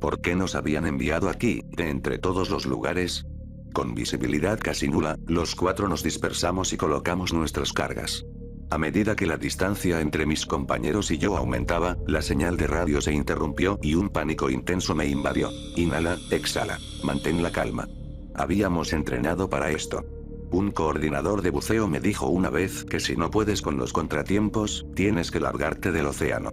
[SPEAKER 2] ¿Por qué nos habían enviado aquí, de entre todos los lugares? Con visibilidad casi nula, los 4 nos dispersamos y colocamos nuestras cargas. A medida que la distancia entre mis compañeros y yo aumentaba, la señal de radio se interrumpió y un pánico intenso me invadió. Inhala, exhala. Mantén la calma. Habíamos entrenado para esto. Un coordinador de buceo me dijo una vez que si no puedes con los contratiempos, tienes que largarte del océano.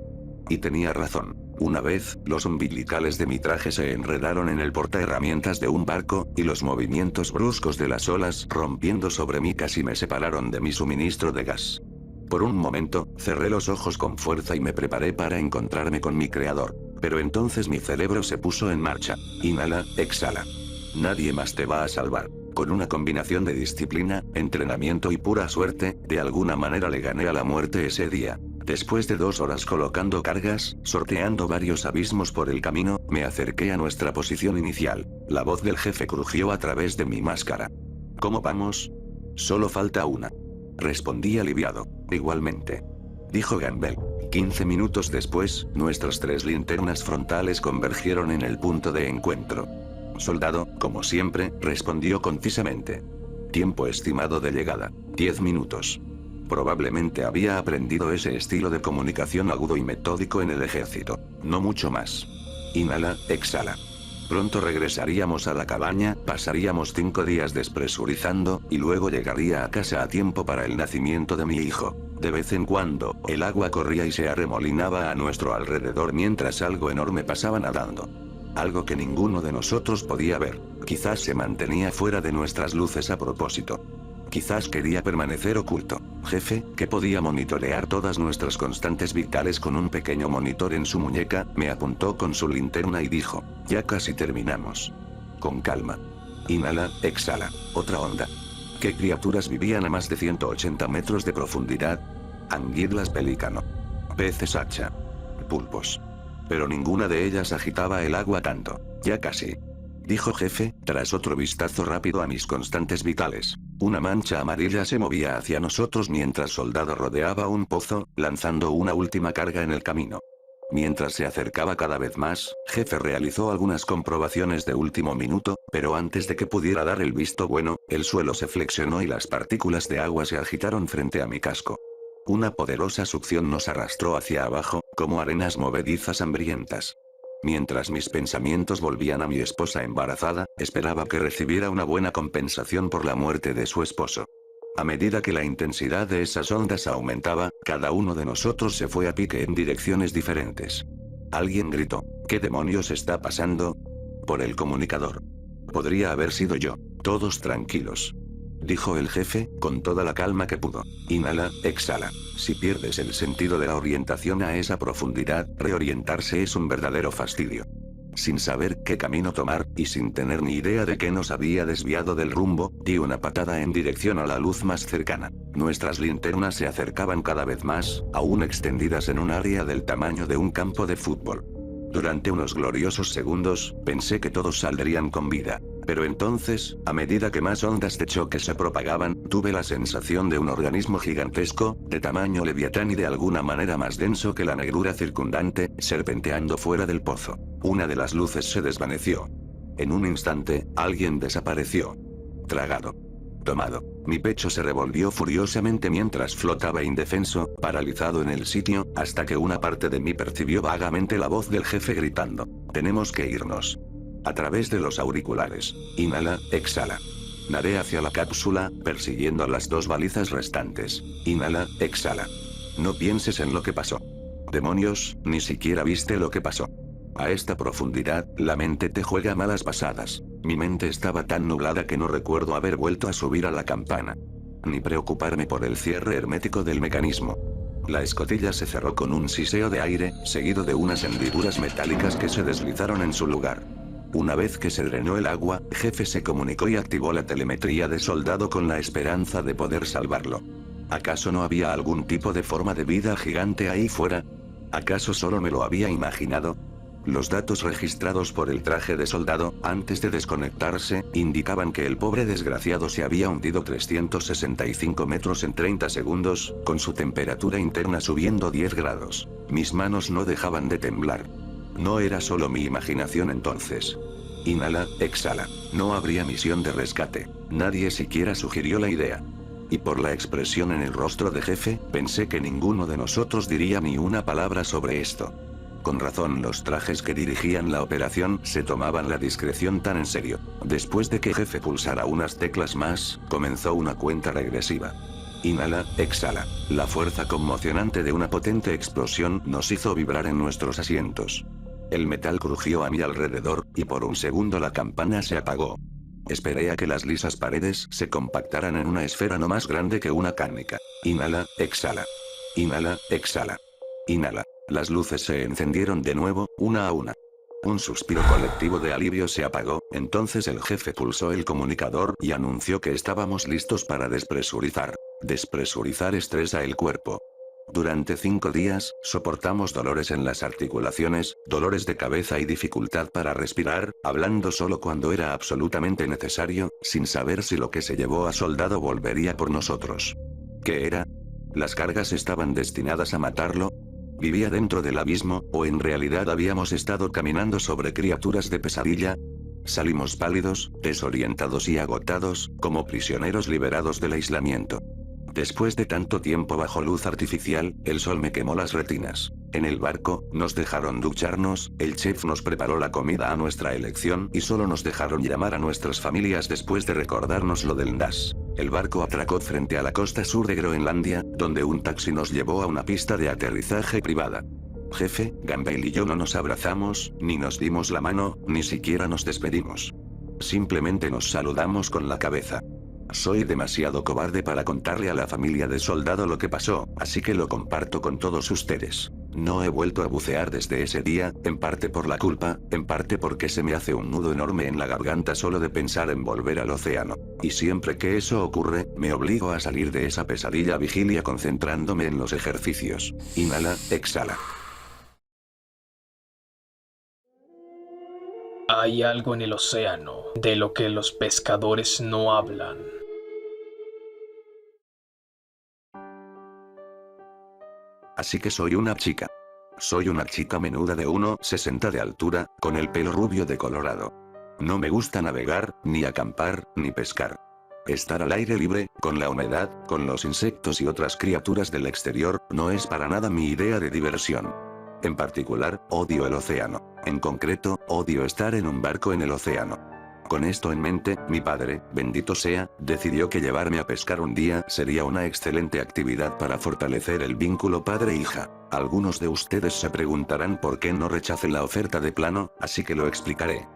[SPEAKER 2] Y tenía razón. Una vez, los umbilicales de mi traje se enredaron en el portaherramientas de un barco, y los movimientos bruscos de las olas rompiendo sobre mí casi me separaron de mi suministro de gas. Por un momento, cerré los ojos con fuerza y me preparé para encontrarme con mi creador. Pero entonces mi cerebro se puso en marcha. Inhala, exhala. Nadie más te va a salvar. Con una combinación de disciplina, entrenamiento y pura suerte, de alguna manera le gané a la muerte ese día. Después de 2 horas colocando cargas, sorteando varios abismos por el camino, me acerqué a nuestra posición inicial. La voz del jefe crujió a través de mi máscara. ¿Cómo vamos? Solo falta una. Respondí aliviado. Igualmente. Dijo Gamble. 15 minutos después, nuestras 3 linternas frontales convergieron en el punto de encuentro. Soldado, como siempre, respondió concisamente. Tiempo estimado de llegada, 10 minutos. Probablemente había aprendido ese estilo de comunicación agudo y metódico en el ejército. No mucho más. Inhala, exhala. Pronto regresaríamos a la cabaña, pasaríamos 5 días despresurizando, y luego llegaría a casa a tiempo para el nacimiento de mi hijo. De vez en cuando, el agua corría y se arremolinaba a nuestro alrededor mientras algo enorme pasaba nadando. Algo que ninguno de nosotros podía ver. Quizás se mantenía fuera de nuestras luces a propósito. Quizás quería permanecer oculto. Jefe, que podía monitorear todas nuestras constantes vitales con un pequeño monitor en su muñeca, me apuntó con su linterna y dijo, ya casi terminamos. Con calma. Inhala, exhala. Otra onda. ¿Qué criaturas vivían a más de 180 metros de profundidad? Anguilas pelícano. Peces hacha. Pulpos. Pero ninguna de ellas agitaba el agua tanto. Ya casi. Dijo jefe, tras otro vistazo rápido a mis constantes vitales. Una mancha amarilla se movía hacia nosotros mientras Soldado rodeaba un pozo, lanzando una última carga en el camino. Mientras se acercaba cada vez más, jefe realizó algunas comprobaciones de último minuto, pero antes de que pudiera dar el visto bueno, el suelo se flexionó y las partículas de agua se agitaron frente a mi casco. Una poderosa succión nos arrastró hacia abajo, como arenas movedizas hambrientas. Mientras mis pensamientos volvían a mi esposa embarazada, esperaba que recibiera una buena compensación por la muerte de su esposo. A medida que la intensidad de esas ondas aumentaba, cada uno de nosotros se fue a pique en direcciones diferentes. Alguien gritó, ¿qué demonios está pasando? Por el comunicador. Podría haber sido yo. Todos tranquilos. Dijo el jefe, con toda la calma que pudo. Inhala, exhala. Si pierdes el sentido de la orientación a esa profundidad, reorientarse es un verdadero fastidio. Sin saber qué camino tomar, y sin tener ni idea de qué nos había desviado del rumbo, di una patada en dirección a la luz más cercana. Nuestras linternas se acercaban cada vez más, aún extendidas en un área del tamaño de un campo de fútbol. Durante unos gloriosos segundos, pensé que todos saldrían con vida. Pero entonces, a medida que más ondas de choque se propagaban, tuve la sensación de un organismo gigantesco, de tamaño leviatán y de alguna manera más denso que la negrura circundante, serpenteando fuera del pozo. Una de las luces se desvaneció. En un instante, alguien desapareció. Tragado. Tomado. Mi pecho se revolvió furiosamente mientras flotaba indefenso, paralizado en el sitio, hasta que una parte de mí percibió vagamente la voz del jefe gritando. Tenemos que irnos. A través de los auriculares. Inhala, exhala. Nadé hacia la cápsula, persiguiendo a las 2 balizas restantes. Inhala, exhala. No pienses en lo que pasó. Demonios, ni siquiera viste lo que pasó. A esta profundidad, la mente te juega malas pasadas. Mi mente estaba tan nublada que no recuerdo haber vuelto a subir a la campana. Ni preocuparme por el cierre hermético del mecanismo. La escotilla se cerró con un siseo de aire, seguido de unas hendiduras metálicas que se deslizaron en su lugar. Una vez que se drenó el agua, jefe se comunicó y activó la telemetría de Soldado con la esperanza de poder salvarlo. ¿Acaso no había algún tipo de forma de vida gigante ahí fuera? ¿Acaso solo me lo había imaginado? Los datos registrados por el traje de Soldado, antes de desconectarse, indicaban que el pobre desgraciado se había hundido 365 metros en 30 segundos, con su temperatura interna subiendo 10 grados. Mis manos no dejaban de temblar. No era solo mi imaginación entonces. Inhala, exhala. No habría misión de rescate. Nadie siquiera sugirió la idea. Y por la expresión en el rostro de jefe, pensé que ninguno de nosotros diría ni una palabra sobre esto. Con razón, los trajes que dirigían la operación se tomaban la discreción tan en serio. Después de que jefe pulsara unas teclas más, comenzó una cuenta regresiva. Inhala, exhala. La fuerza conmocionante de una potente explosión nos hizo vibrar en nuestros asientos. El metal crujió a mi alrededor, y por un segundo la campana se apagó. Esperé a que las lisas paredes se compactaran en una esfera no más grande que una cánica. Inhala, exhala. Inhala, exhala. Inhala. Las luces se encendieron de nuevo, una a una. Un suspiro colectivo de alivio se apagó, entonces el jefe pulsó el comunicador y anunció que estábamos listos para despresurizar. Despresurizar estresa el cuerpo. Durante 5 días, soportamos dolores en las articulaciones, dolores de cabeza y dificultad para respirar, hablando solo cuando era absolutamente necesario, sin saber si lo que se llevó a Soldado volvería por nosotros. ¿Qué era? ¿Las cargas estaban destinadas a matarlo? ¿Vivía dentro del abismo, o en realidad habíamos estado caminando sobre criaturas de pesadilla? Salimos pálidos, desorientados y agotados, como prisioneros liberados del aislamiento. Después de tanto tiempo bajo luz artificial, el sol me quemó las retinas. En el barco, nos dejaron ducharnos, el chef nos preparó la comida a nuestra elección y solo nos dejaron llamar a nuestras familias después de recordarnos lo del NAS. El barco atracó frente a la costa sur de Groenlandia, donde un taxi nos llevó a una pista de aterrizaje privada. Jefe, Gambail y yo no nos abrazamos, ni nos dimos la mano, ni siquiera nos despedimos. Simplemente nos saludamos con la cabeza. Soy demasiado cobarde para contarle a la familia de Soldado lo que pasó, así que lo comparto con todos ustedes. No he vuelto a bucear desde ese día, en parte por la culpa, en parte porque se me hace un nudo enorme en la garganta solo de pensar en volver al océano. Y siempre que eso ocurre, me obligo a salir de esa pesadilla vigilia concentrándome en los ejercicios. Inhala, exhala.
[SPEAKER 1] Hay algo en el océano de lo que los pescadores no hablan.
[SPEAKER 2] Así que soy una chica. Soy una chica menuda de 1,60 de altura, con el pelo rubio de colorado. No me gusta navegar, ni acampar, ni pescar. Estar al aire libre, con la humedad, con los insectos y otras criaturas del exterior, no es para nada mi idea de diversión. En particular, odio el océano. En concreto, odio estar en un barco en el océano. Con esto en mente, mi padre, bendito sea, decidió que llevarme a pescar un día sería una excelente actividad para fortalecer el vínculo padre-hija. Algunos de ustedes se preguntarán por qué no rechacé la oferta de plano, así que lo explicaré.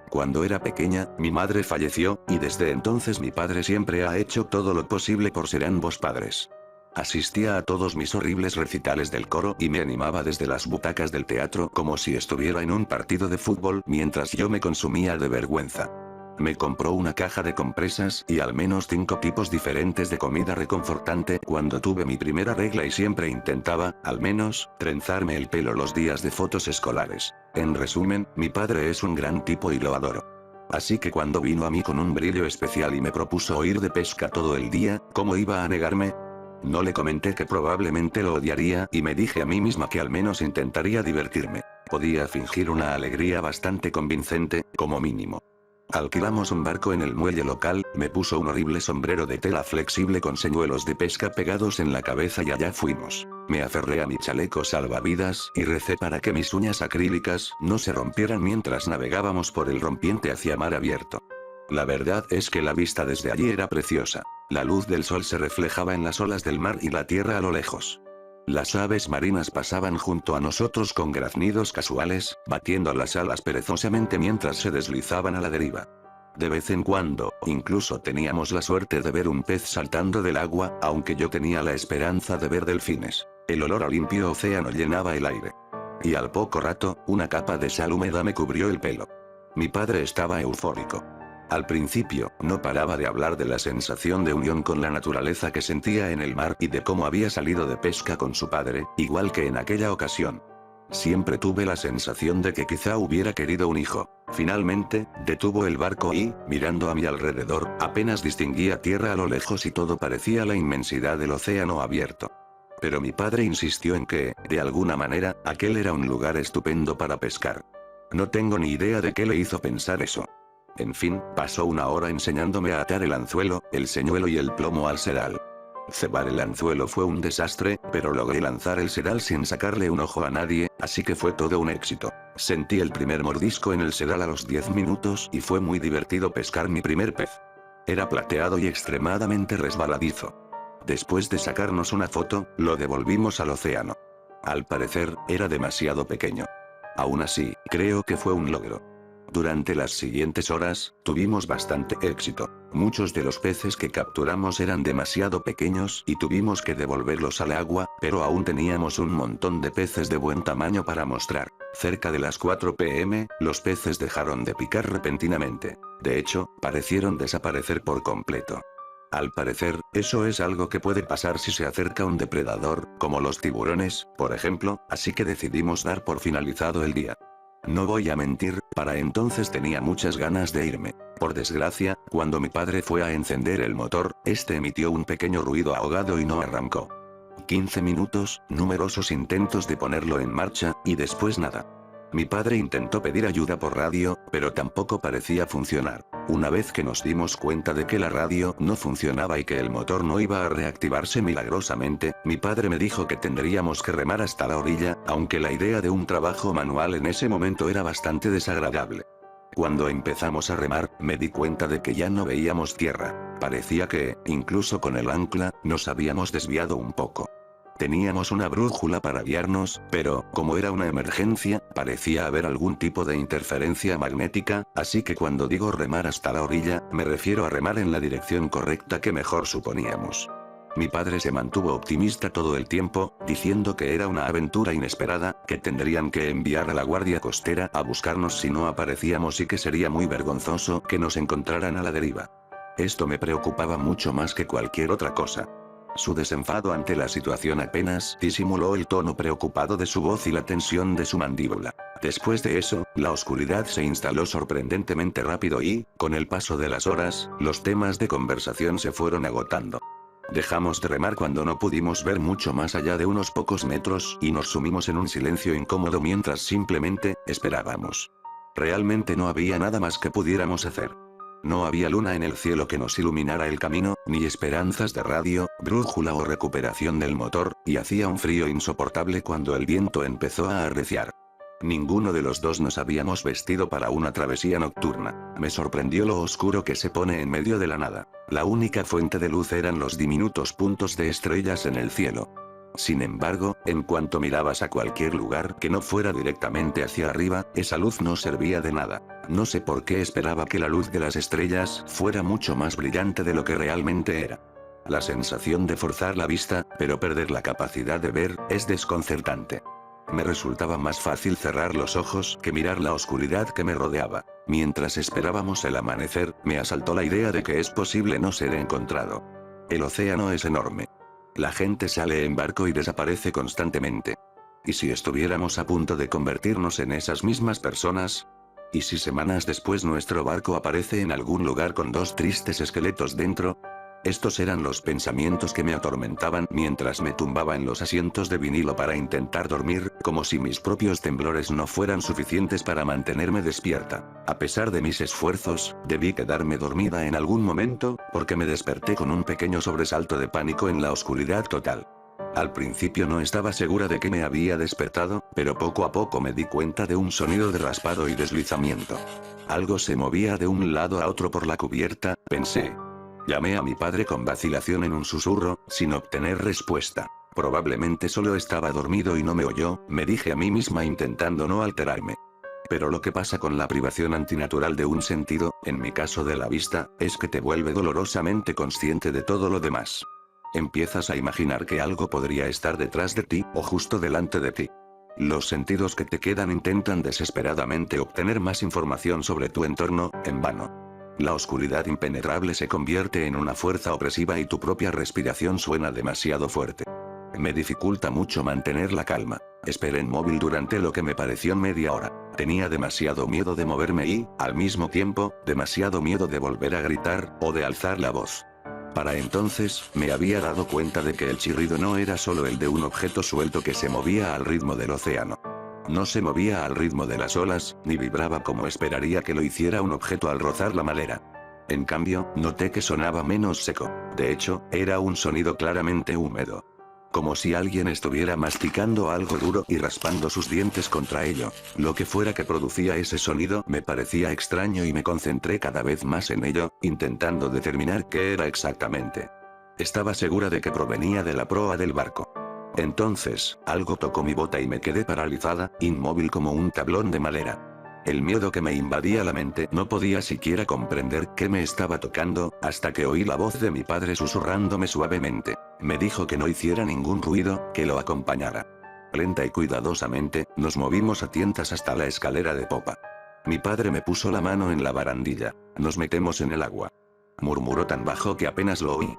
[SPEAKER 2] Cuando era pequeña, mi madre falleció, y desde entonces mi padre siempre ha hecho todo lo posible por ser ambos padres. Asistía a todos mis horribles recitales del coro y me animaba desde las butacas del teatro como si estuviera en un partido de fútbol mientras yo me consumía de vergüenza. Me compró una caja de compresas y al menos 5 tipos diferentes de comida reconfortante cuando tuve mi primera regla y siempre intentaba, al menos, trenzarme el pelo los días de fotos escolares. En resumen, mi padre es un gran tipo y lo adoro. Así que cuando vino a mí con un brillo especial y me propuso ir de pesca todo el día, ¿cómo iba a negarme? No le comenté que probablemente lo odiaría y me dije a mí misma que al menos intentaría divertirme. Podía fingir una alegría bastante convincente, como mínimo. Alquilamos un barco en el muelle local, me puso un horrible sombrero de tela flexible con señuelos de pesca pegados en la cabeza y allá fuimos. Me aferré a mi chaleco salvavidas y recé para que mis uñas acrílicas no se rompieran mientras navegábamos por el rompiente hacia mar abierto. La verdad es que la vista desde allí era preciosa. La luz del sol se reflejaba en las olas del mar y la tierra a lo lejos. Las aves marinas pasaban junto a nosotros con graznidos casuales, batiendo las alas perezosamente mientras se deslizaban a la deriva. De vez en cuando, incluso teníamos la suerte de ver un pez saltando del agua, aunque yo tenía la esperanza de ver delfines. El olor a limpio océano llenaba el aire. Y al poco rato, una capa de sal húmeda me cubrió el pelo. Mi padre estaba eufórico. Al principio, no paraba de hablar de la sensación de unión con la naturaleza que sentía en el mar y de cómo había salido de pesca con su padre, igual que en aquella ocasión. Siempre tuve la sensación de que quizá hubiera querido un hijo. Finalmente, detuvo el barco y, mirando a mi alrededor, apenas distinguía tierra a lo lejos y todo parecía la inmensidad del océano abierto. Pero mi padre insistió en que, de alguna manera, aquel era un lugar estupendo para pescar. No tengo ni idea de qué le hizo pensar eso. En fin, pasó una hora enseñándome a atar el anzuelo, el señuelo y el plomo al sedal. Cebar el anzuelo fue un desastre, pero logré lanzar el sedal sin sacarle un ojo a nadie, así que fue todo un éxito. Sentí el primer mordisco en el sedal a los 10 minutos y fue muy divertido pescar mi primer pez. Era plateado y extremadamente resbaladizo. Después de sacarnos una foto, lo devolvimos al océano. Al parecer, era demasiado pequeño. Aún así, creo que fue un logro. Durante las siguientes horas, tuvimos bastante éxito. Muchos de los peces que capturamos eran demasiado pequeños y tuvimos que devolverlos al agua, pero aún teníamos un montón de peces de buen tamaño para mostrar. Cerca de las 4 p.m., los peces dejaron de picar repentinamente. De hecho, parecieron desaparecer por completo. Al parecer, eso es algo que puede pasar si se acerca un depredador, como los tiburones, por ejemplo, así que decidimos dar por finalizado el día. No voy a mentir, para entonces tenía muchas ganas de irme. Por desgracia, cuando mi padre fue a encender el motor, este emitió un pequeño ruido ahogado y no arrancó. 15 minutos, numerosos intentos de ponerlo en marcha, y después nada. Mi padre intentó pedir ayuda por radio, pero tampoco parecía funcionar. Una vez que nos dimos cuenta de que la radio no funcionaba y que el motor no iba a reactivarse milagrosamente, mi padre me dijo que tendríamos que remar hasta la orilla, aunque la idea de un trabajo manual en ese momento era bastante desagradable. Cuando empezamos a remar, me di cuenta de que ya no veíamos tierra. Parecía que, incluso con el ancla, nos habíamos desviado un poco. Teníamos una brújula para guiarnos, pero, como era una emergencia, parecía haber algún tipo de interferencia magnética, así que cuando digo remar hasta la orilla, me refiero a remar en la dirección correcta que mejor suponíamos. Mi padre se mantuvo optimista todo el tiempo, diciendo que era una aventura inesperada, que tendrían que enviar a la guardia costera a buscarnos si no aparecíamos y que sería muy vergonzoso que nos encontraran a la deriva. Esto me preocupaba mucho más que cualquier otra cosa. Su desenfado ante la situación apenas disimuló el tono preocupado de su voz y la tensión de su mandíbula. Después de eso, la oscuridad se instaló sorprendentemente rápido y, con el paso de las horas, los temas de conversación se fueron agotando. Dejamos de remar cuando no pudimos ver mucho más allá de unos pocos metros y nos sumimos en un silencio incómodo mientras simplemente esperábamos. Realmente no había nada más que pudiéramos hacer. No había luna en el cielo que nos iluminara el camino, ni esperanzas de radio, brújula o recuperación del motor, y hacía un frío insoportable cuando el viento empezó a arreciar. Ninguno de los dos nos habíamos vestido para una travesía nocturna. Me sorprendió lo oscuro que se pone en medio de la nada. La única fuente de luz eran los diminutos puntos de estrellas en el cielo. Sin embargo, en cuanto mirabas a cualquier lugar que no fuera directamente hacia arriba, esa luz no servía de nada. No sé por qué esperaba que la luz de las estrellas fuera mucho más brillante de lo que realmente era. La sensación de forzar la vista, pero perder la capacidad de ver, es desconcertante. Me resultaba más fácil cerrar los ojos que mirar la oscuridad que me rodeaba. Mientras esperábamos el amanecer, me asaltó la idea de que es posible no ser encontrado. El océano es enorme. La gente sale en barco y desaparece constantemente. ¿Y si estuviéramos a punto de convertirnos en esas mismas personas? ¿Y si semanas después nuestro barco aparece en algún lugar con dos tristes esqueletos dentro? Estos eran los pensamientos que me atormentaban mientras me tumbaba en los asientos de vinilo para intentar dormir, como si mis propios temblores no fueran suficientes para mantenerme despierta. A pesar de mis esfuerzos, debí quedarme dormida en algún momento, porque me desperté con un pequeño sobresalto de pánico en la oscuridad total. Al principio no estaba segura de que me había despertado, pero poco a poco me di cuenta de un sonido de raspado y deslizamiento. Algo se movía de un lado a otro por la cubierta, pensé. Llamé a mi padre con vacilación en un susurro, sin obtener respuesta. Probablemente solo estaba dormido y no me oyó, me dije a mí misma intentando no alterarme. Pero lo que pasa con la privación antinatural de un sentido, en mi caso de la vista, es que te vuelve dolorosamente consciente de todo lo demás. Empiezas a imaginar que algo podría estar detrás de ti, o justo delante de ti. Los sentidos que te quedan intentan desesperadamente obtener más información sobre tu entorno, en vano. La oscuridad impenetrable se convierte en una fuerza opresiva y tu propia respiración suena demasiado fuerte. Me dificulta mucho mantener la calma. Esperé inmóvil durante lo que me pareció media hora. Tenía demasiado miedo de moverme y, al mismo tiempo, demasiado miedo de volver a gritar, o de alzar la voz. Para entonces, me había dado cuenta de que el chirrido no era solo el de un objeto suelto que se movía al ritmo del océano. No se movía al ritmo de las olas, ni vibraba como esperaría que lo hiciera un objeto al rozar la madera. En cambio, noté que sonaba menos seco. De hecho, era un sonido claramente húmedo. Como si alguien estuviera masticando algo duro y raspando sus dientes contra ello. Lo que fuera que producía ese sonido me parecía extraño y me concentré cada vez más en ello, intentando determinar qué era exactamente. Estaba segura de que provenía de la proa del barco. Entonces, algo tocó mi bota y me quedé paralizada, inmóvil como un tablón de madera. El miedo que me invadía la mente no podía siquiera comprender qué me estaba tocando, hasta que oí la voz de mi padre susurrándome suavemente. Me dijo que no hiciera ningún ruido, que lo acompañara. Lenta y cuidadosamente, nos movimos a tientas hasta la escalera de popa. Mi padre me puso la mano en la barandilla. Nos metemos en el agua. Murmuró tan bajo que apenas lo oí.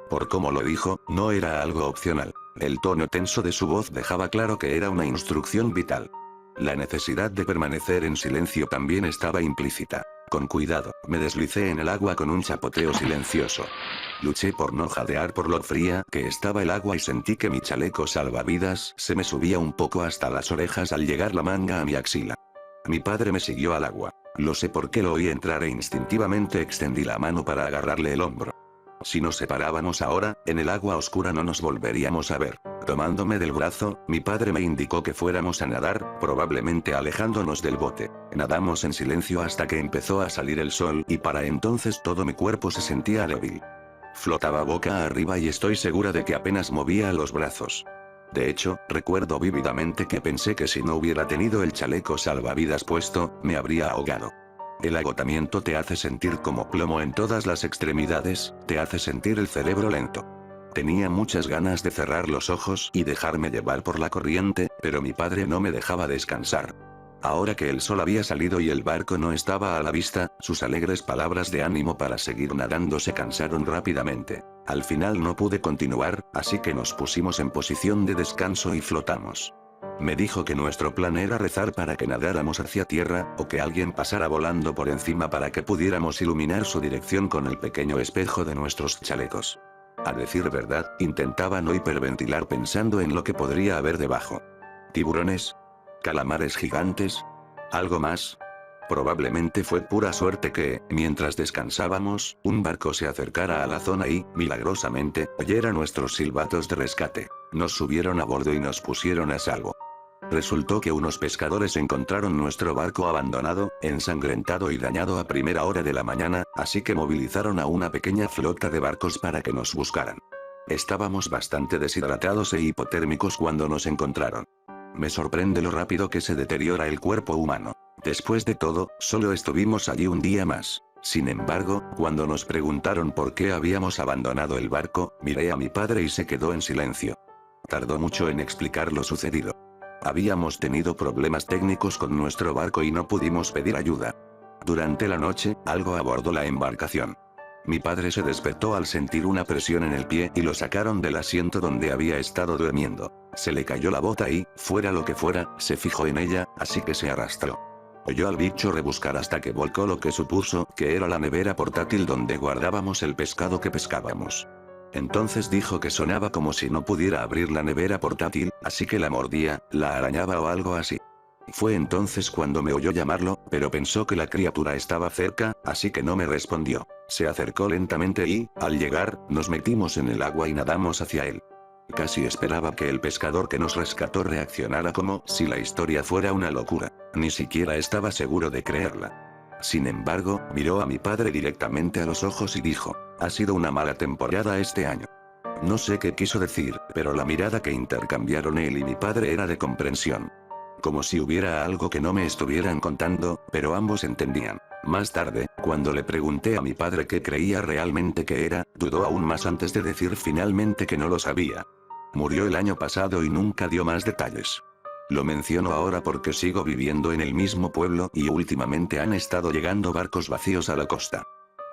[SPEAKER 2] Por cómo lo dijo, no era algo opcional. El tono tenso de su voz dejaba claro que era una instrucción vital. La necesidad de permanecer en silencio también estaba implícita. Con cuidado, me deslicé en el agua con un chapoteo silencioso. Luché por no jadear por lo fría que estaba el agua y sentí que mi chaleco salvavidas se me subía un poco hasta las orejas al llegar la manga a mi axila. Mi padre me siguió al agua. Lo sé porque lo oí entrar e instintivamente extendí la mano para agarrarle el hombro. Si nos separábamos ahora, en el agua oscura no nos volveríamos a ver. Tomándome del brazo, mi padre me indicó que fuéramos a nadar, probablemente alejándonos del bote. Nadamos en silencio hasta que empezó a salir el sol y para entonces todo mi cuerpo se sentía débil. Flotaba boca arriba y estoy segura de que apenas movía los brazos. De hecho, recuerdo vívidamente que pensé que si no hubiera tenido el chaleco salvavidas puesto, me habría ahogado. El agotamiento te hace sentir como plomo en todas las extremidades, te hace sentir el cerebro lento. Tenía muchas ganas de cerrar los ojos y dejarme llevar por la corriente, pero mi padre no me dejaba descansar. Ahora que el sol había salido y el barco no estaba a la vista, sus alegres palabras de ánimo para seguir nadando se cansaron rápidamente. Al final no pude continuar, así que nos pusimos en posición de descanso y flotamos. Me dijo que nuestro plan era rezar para que nadáramos hacia tierra, o que alguien pasara volando por encima para que pudiéramos iluminar su dirección con el pequeño espejo de nuestros chalecos. A decir verdad, intentaba no hiperventilar pensando en lo que podría haber debajo. ¿Tiburones? ¿Calamares gigantes? ¿Algo más? Probablemente fue pura suerte que, mientras descansábamos, un barco se acercara a la zona y, milagrosamente, oyera nuestros silbatos de rescate. Nos subieron a bordo y nos pusieron a salvo. Resultó que unos pescadores encontraron nuestro barco abandonado, ensangrentado y dañado a primera hora de la mañana, así que movilizaron a una pequeña flota de barcos para que nos buscaran. Estábamos bastante deshidratados e hipotérmicos cuando nos encontraron. Me sorprende lo rápido que se deteriora el cuerpo humano. Después de todo, solo estuvimos allí un día más. Sin embargo, cuando nos preguntaron por qué habíamos abandonado el barco, miré a mi padre y se quedó en silencio. Tardó mucho en explicar lo sucedido. Habíamos tenido problemas técnicos con nuestro barco y no pudimos pedir ayuda. Durante la noche, algo abordó la embarcación. Mi padre se despertó al sentir una presión en el pie y lo sacaron del asiento donde había estado durmiendo. Se le cayó la bota y, fuera lo que fuera, se fijó en ella, así que se arrastró. Oyó al bicho rebuscar hasta que volcó lo que supuso que era la nevera portátil donde guardábamos el pescado que pescábamos. Entonces dijo que sonaba como si no pudiera abrir la nevera portátil, así que la mordía, la arañaba o algo así. Fue entonces cuando me oyó llamarlo, pero pensó que la criatura estaba cerca, así que no me respondió. Se acercó lentamente y, al llegar, nos metimos en el agua y nadamos hacia él. Casi esperaba que el pescador que nos rescató reaccionara como si la historia fuera una locura. Ni siquiera estaba seguro de creerla. Sin embargo, miró a mi padre directamente a los ojos y dijo: "Ha sido una mala temporada este año". No sé qué quiso decir, pero la mirada que intercambiaron él y mi padre era de comprensión. Como si hubiera algo que no me estuvieran contando, pero ambos entendían. Más tarde, cuando le pregunté a mi padre qué creía realmente que era, dudó aún más antes de decir finalmente que no lo sabía. Murió el año pasado y nunca dio más detalles. Lo menciono ahora porque sigo viviendo en el mismo pueblo y últimamente han estado llegando barcos vacíos a la costa.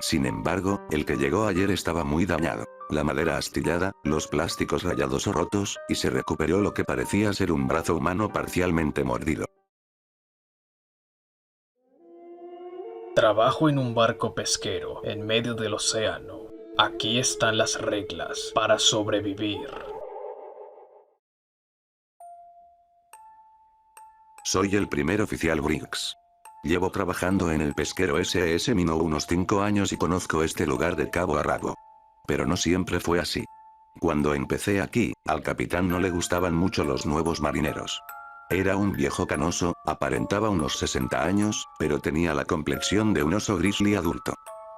[SPEAKER 2] Sin embargo, el que llegó ayer estaba muy dañado. La madera astillada, los plásticos rayados o rotos, y se recuperó lo que parecía ser un brazo humano parcialmente mordido.
[SPEAKER 1] Trabajo en un barco pesquero en medio del océano. Aquí están las reglas para sobrevivir.
[SPEAKER 2] Soy el primer oficial Briggs. Llevo trabajando en el pesquero SS Minnow unos 5 años y conozco este lugar de cabo a rabo. Pero no siempre fue así. Cuando empecé aquí, al capitán no le gustaban mucho los nuevos marineros. Era un viejo canoso, aparentaba unos 60 años, pero tenía la complexión de un oso grizzly adulto.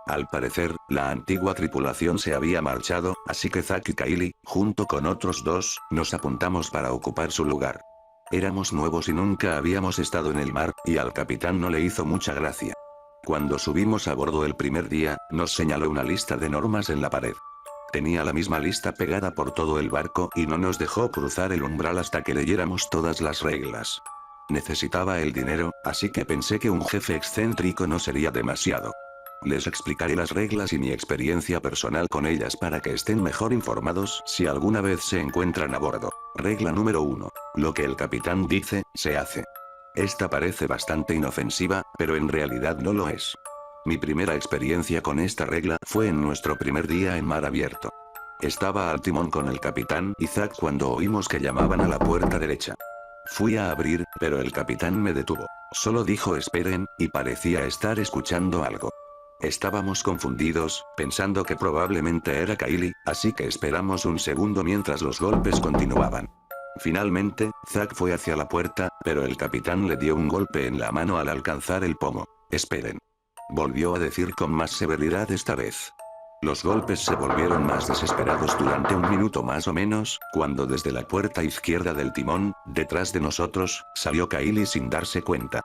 [SPEAKER 2] Al parecer, la antigua tripulación se había marchado, así que Zack y Kylie, junto con otros dos, nos apuntamos para ocupar su lugar. Éramos nuevos y nunca habíamos estado en el mar, y al capitán no le hizo mucha gracia. Cuando subimos a bordo el primer día, nos señaló una lista de normas en la pared. Tenía la misma lista pegada por todo el barco y no nos dejó cruzar el umbral hasta que leyéramos todas las reglas. Necesitaba el dinero, así que pensé que un jefe excéntrico no sería demasiado. Les explicaré las reglas y mi experiencia personal con ellas para que estén mejor informados si alguna vez se encuentran a bordo. Regla número 1. Lo que el capitán dice, se hace. Esta parece bastante inofensiva, pero en realidad no lo es. Mi primera experiencia con esta regla fue en nuestro primer día en mar abierto. Estaba al timón con el capitán y Zack cuando oímos que llamaban a la puerta derecha. Fui a abrir, pero el capitán me detuvo. Solo dijo esperen, y parecía estar escuchando algo. Estábamos confundidos, pensando que probablemente era Kylie, así que esperamos un segundo mientras los golpes continuaban. Finalmente, Zack fue hacia la puerta, pero el capitán le dio un golpe en la mano al alcanzar el pomo. Esperen. Volvió a decir con más severidad esta vez. Los golpes se volvieron más desesperados durante un minuto más o menos, cuando desde la puerta izquierda del timón, detrás de nosotros, salió Kylie sin darse cuenta.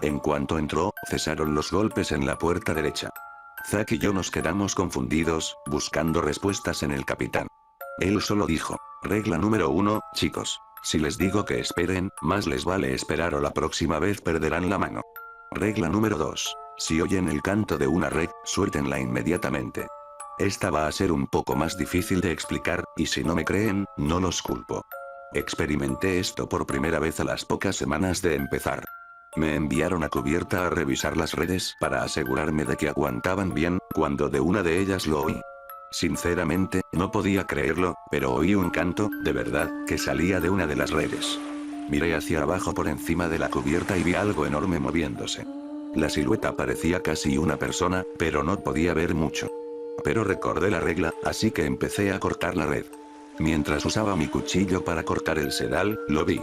[SPEAKER 2] En cuanto entró, cesaron los golpes en la puerta derecha. Zack y yo nos quedamos confundidos, buscando respuestas en el capitán. Él solo dijo, regla número 1, chicos. Si les digo que esperen, más les vale esperar o la próxima vez perderán la mano. Regla número 2. Si oyen el canto de una red, suéltenla inmediatamente. Esta va a ser un poco más difícil de explicar, y si no me creen, no los culpo. Experimenté esto por primera vez a las pocas semanas de empezar. Me enviaron a cubierta a revisar las redes para asegurarme de que aguantaban bien, cuando de una de ellas lo oí. Sinceramente, no podía creerlo, pero oí un canto, de verdad, que salía de una de las redes. Miré hacia abajo por encima de la cubierta y vi algo enorme moviéndose. La silueta parecía casi una persona, pero no podía ver mucho. Pero recordé la regla, así que empecé a cortar la red. Mientras usaba mi cuchillo para cortar el sedal, lo vi.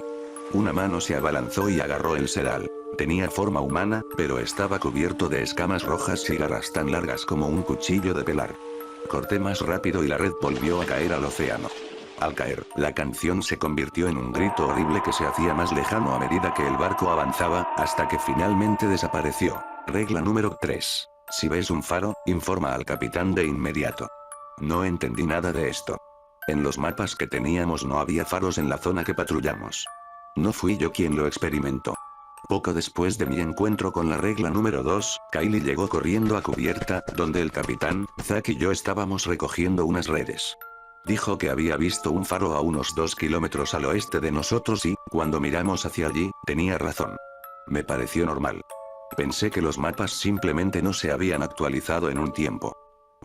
[SPEAKER 2] Una mano se abalanzó y agarró el sedal. Tenía forma humana, pero estaba cubierto de escamas rojas y garras tan largas como un cuchillo de pelar. Corté más rápido y la red volvió a caer al océano. Al caer, la canción se convirtió en un grito horrible que se hacía más lejano a medida que el barco avanzaba, hasta que finalmente desapareció. Regla número 3. Si ves un faro, informa al capitán de inmediato. No entendí nada de esto. En los mapas que teníamos no había faros en la zona que patrullamos. No fui yo quien lo experimentó. Poco después de mi encuentro con la regla número 2, Kylie llegó corriendo a cubierta, donde el capitán, Zack y yo estábamos recogiendo unas redes. Dijo que había visto un faro a unos 2 kilómetros al oeste de nosotros y, cuando miramos hacia allí, tenía razón. Me pareció normal. Pensé que los mapas simplemente no se habían actualizado en un tiempo.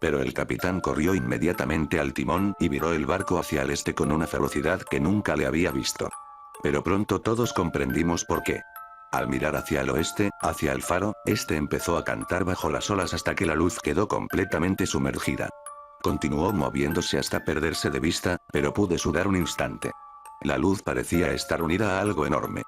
[SPEAKER 2] Pero el capitán corrió inmediatamente al timón y viró el barco hacia el este con una velocidad que nunca le había visto. Pero pronto todos comprendimos por qué. Al mirar hacia el oeste, hacia el faro, este empezó a cantar bajo las olas hasta que la luz quedó completamente sumergida. Continuó moviéndose hasta perderse de vista, pero pude sudar un instante. La luz parecía estar unida a algo enorme.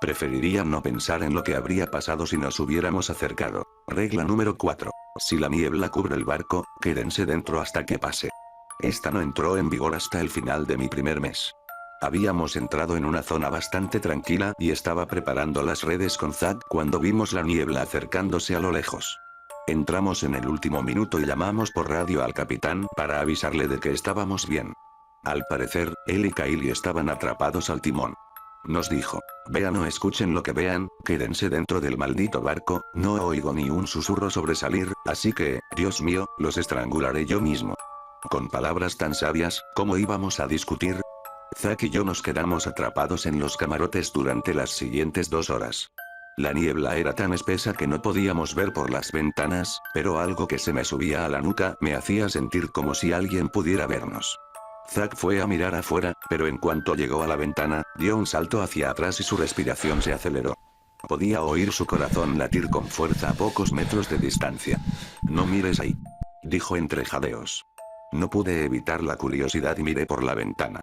[SPEAKER 2] Preferiría no pensar en lo que habría pasado si nos hubiéramos acercado. Regla número 4. Si la niebla cubre el barco, quédense dentro hasta que pase. Esta no entró en vigor hasta el final de mi primer mes. Habíamos entrado en una zona bastante tranquila y estaba preparando las redes con Zack cuando vimos la niebla acercándose a lo lejos. Entramos en el último minuto y llamamos por radio al capitán para avisarle de que estábamos bien. Al parecer, él y Kylie estaban atrapados al timón. Nos dijo, vean o escuchen lo que vean, quédense dentro del maldito barco, no oigo ni un susurro sobre salir, así que, Dios mío, los estrangularé yo mismo. Con palabras tan sabias, ¿cómo íbamos a discutir? Zack y yo nos quedamos atrapados en los camarotes durante las siguientes 2 horas. La niebla era tan espesa que no podíamos ver por las ventanas, pero algo que se me subía a la nuca me hacía sentir como si alguien pudiera vernos. Zack fue a mirar afuera, pero en cuanto llegó a la ventana, dio un salto hacia atrás y su respiración se aceleró. Podía oír su corazón latir con fuerza a pocos metros de distancia. No mires ahí, dijo entre jadeos. No pude evitar la curiosidad y miré por la ventana.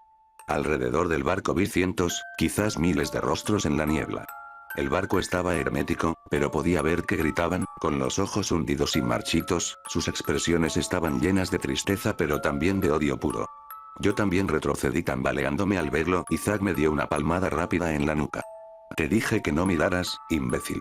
[SPEAKER 2] Alrededor del barco vi cientos, quizás miles de rostros en la niebla. El barco estaba hermético, pero podía ver que gritaban, con los ojos hundidos y marchitos, sus expresiones estaban llenas de tristeza pero también de odio puro. Yo también retrocedí tambaleándome al verlo y Zack me dio una palmada rápida en la nuca. Te dije que no miraras, imbécil.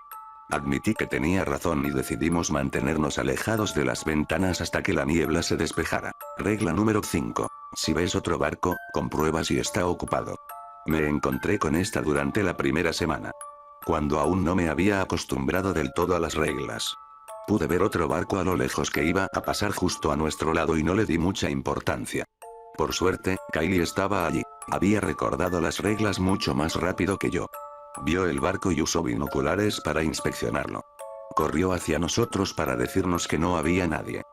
[SPEAKER 2] Admití que tenía razón y decidimos mantenernos alejados de las ventanas hasta que la niebla se despejara. Regla número 5. Si ves otro barco, comprueba si está ocupado. Me encontré con esta durante la primera semana. Cuando aún no me había acostumbrado del todo a las reglas. Pude ver otro barco a lo lejos que iba a pasar justo a nuestro lado y no le di mucha importancia. Por suerte, Kylie estaba allí. Había recordado las reglas mucho más rápido que yo. Vio el barco y usó binoculares para inspeccionarlo. Corrió hacia nosotros para decirnos que no había nadie.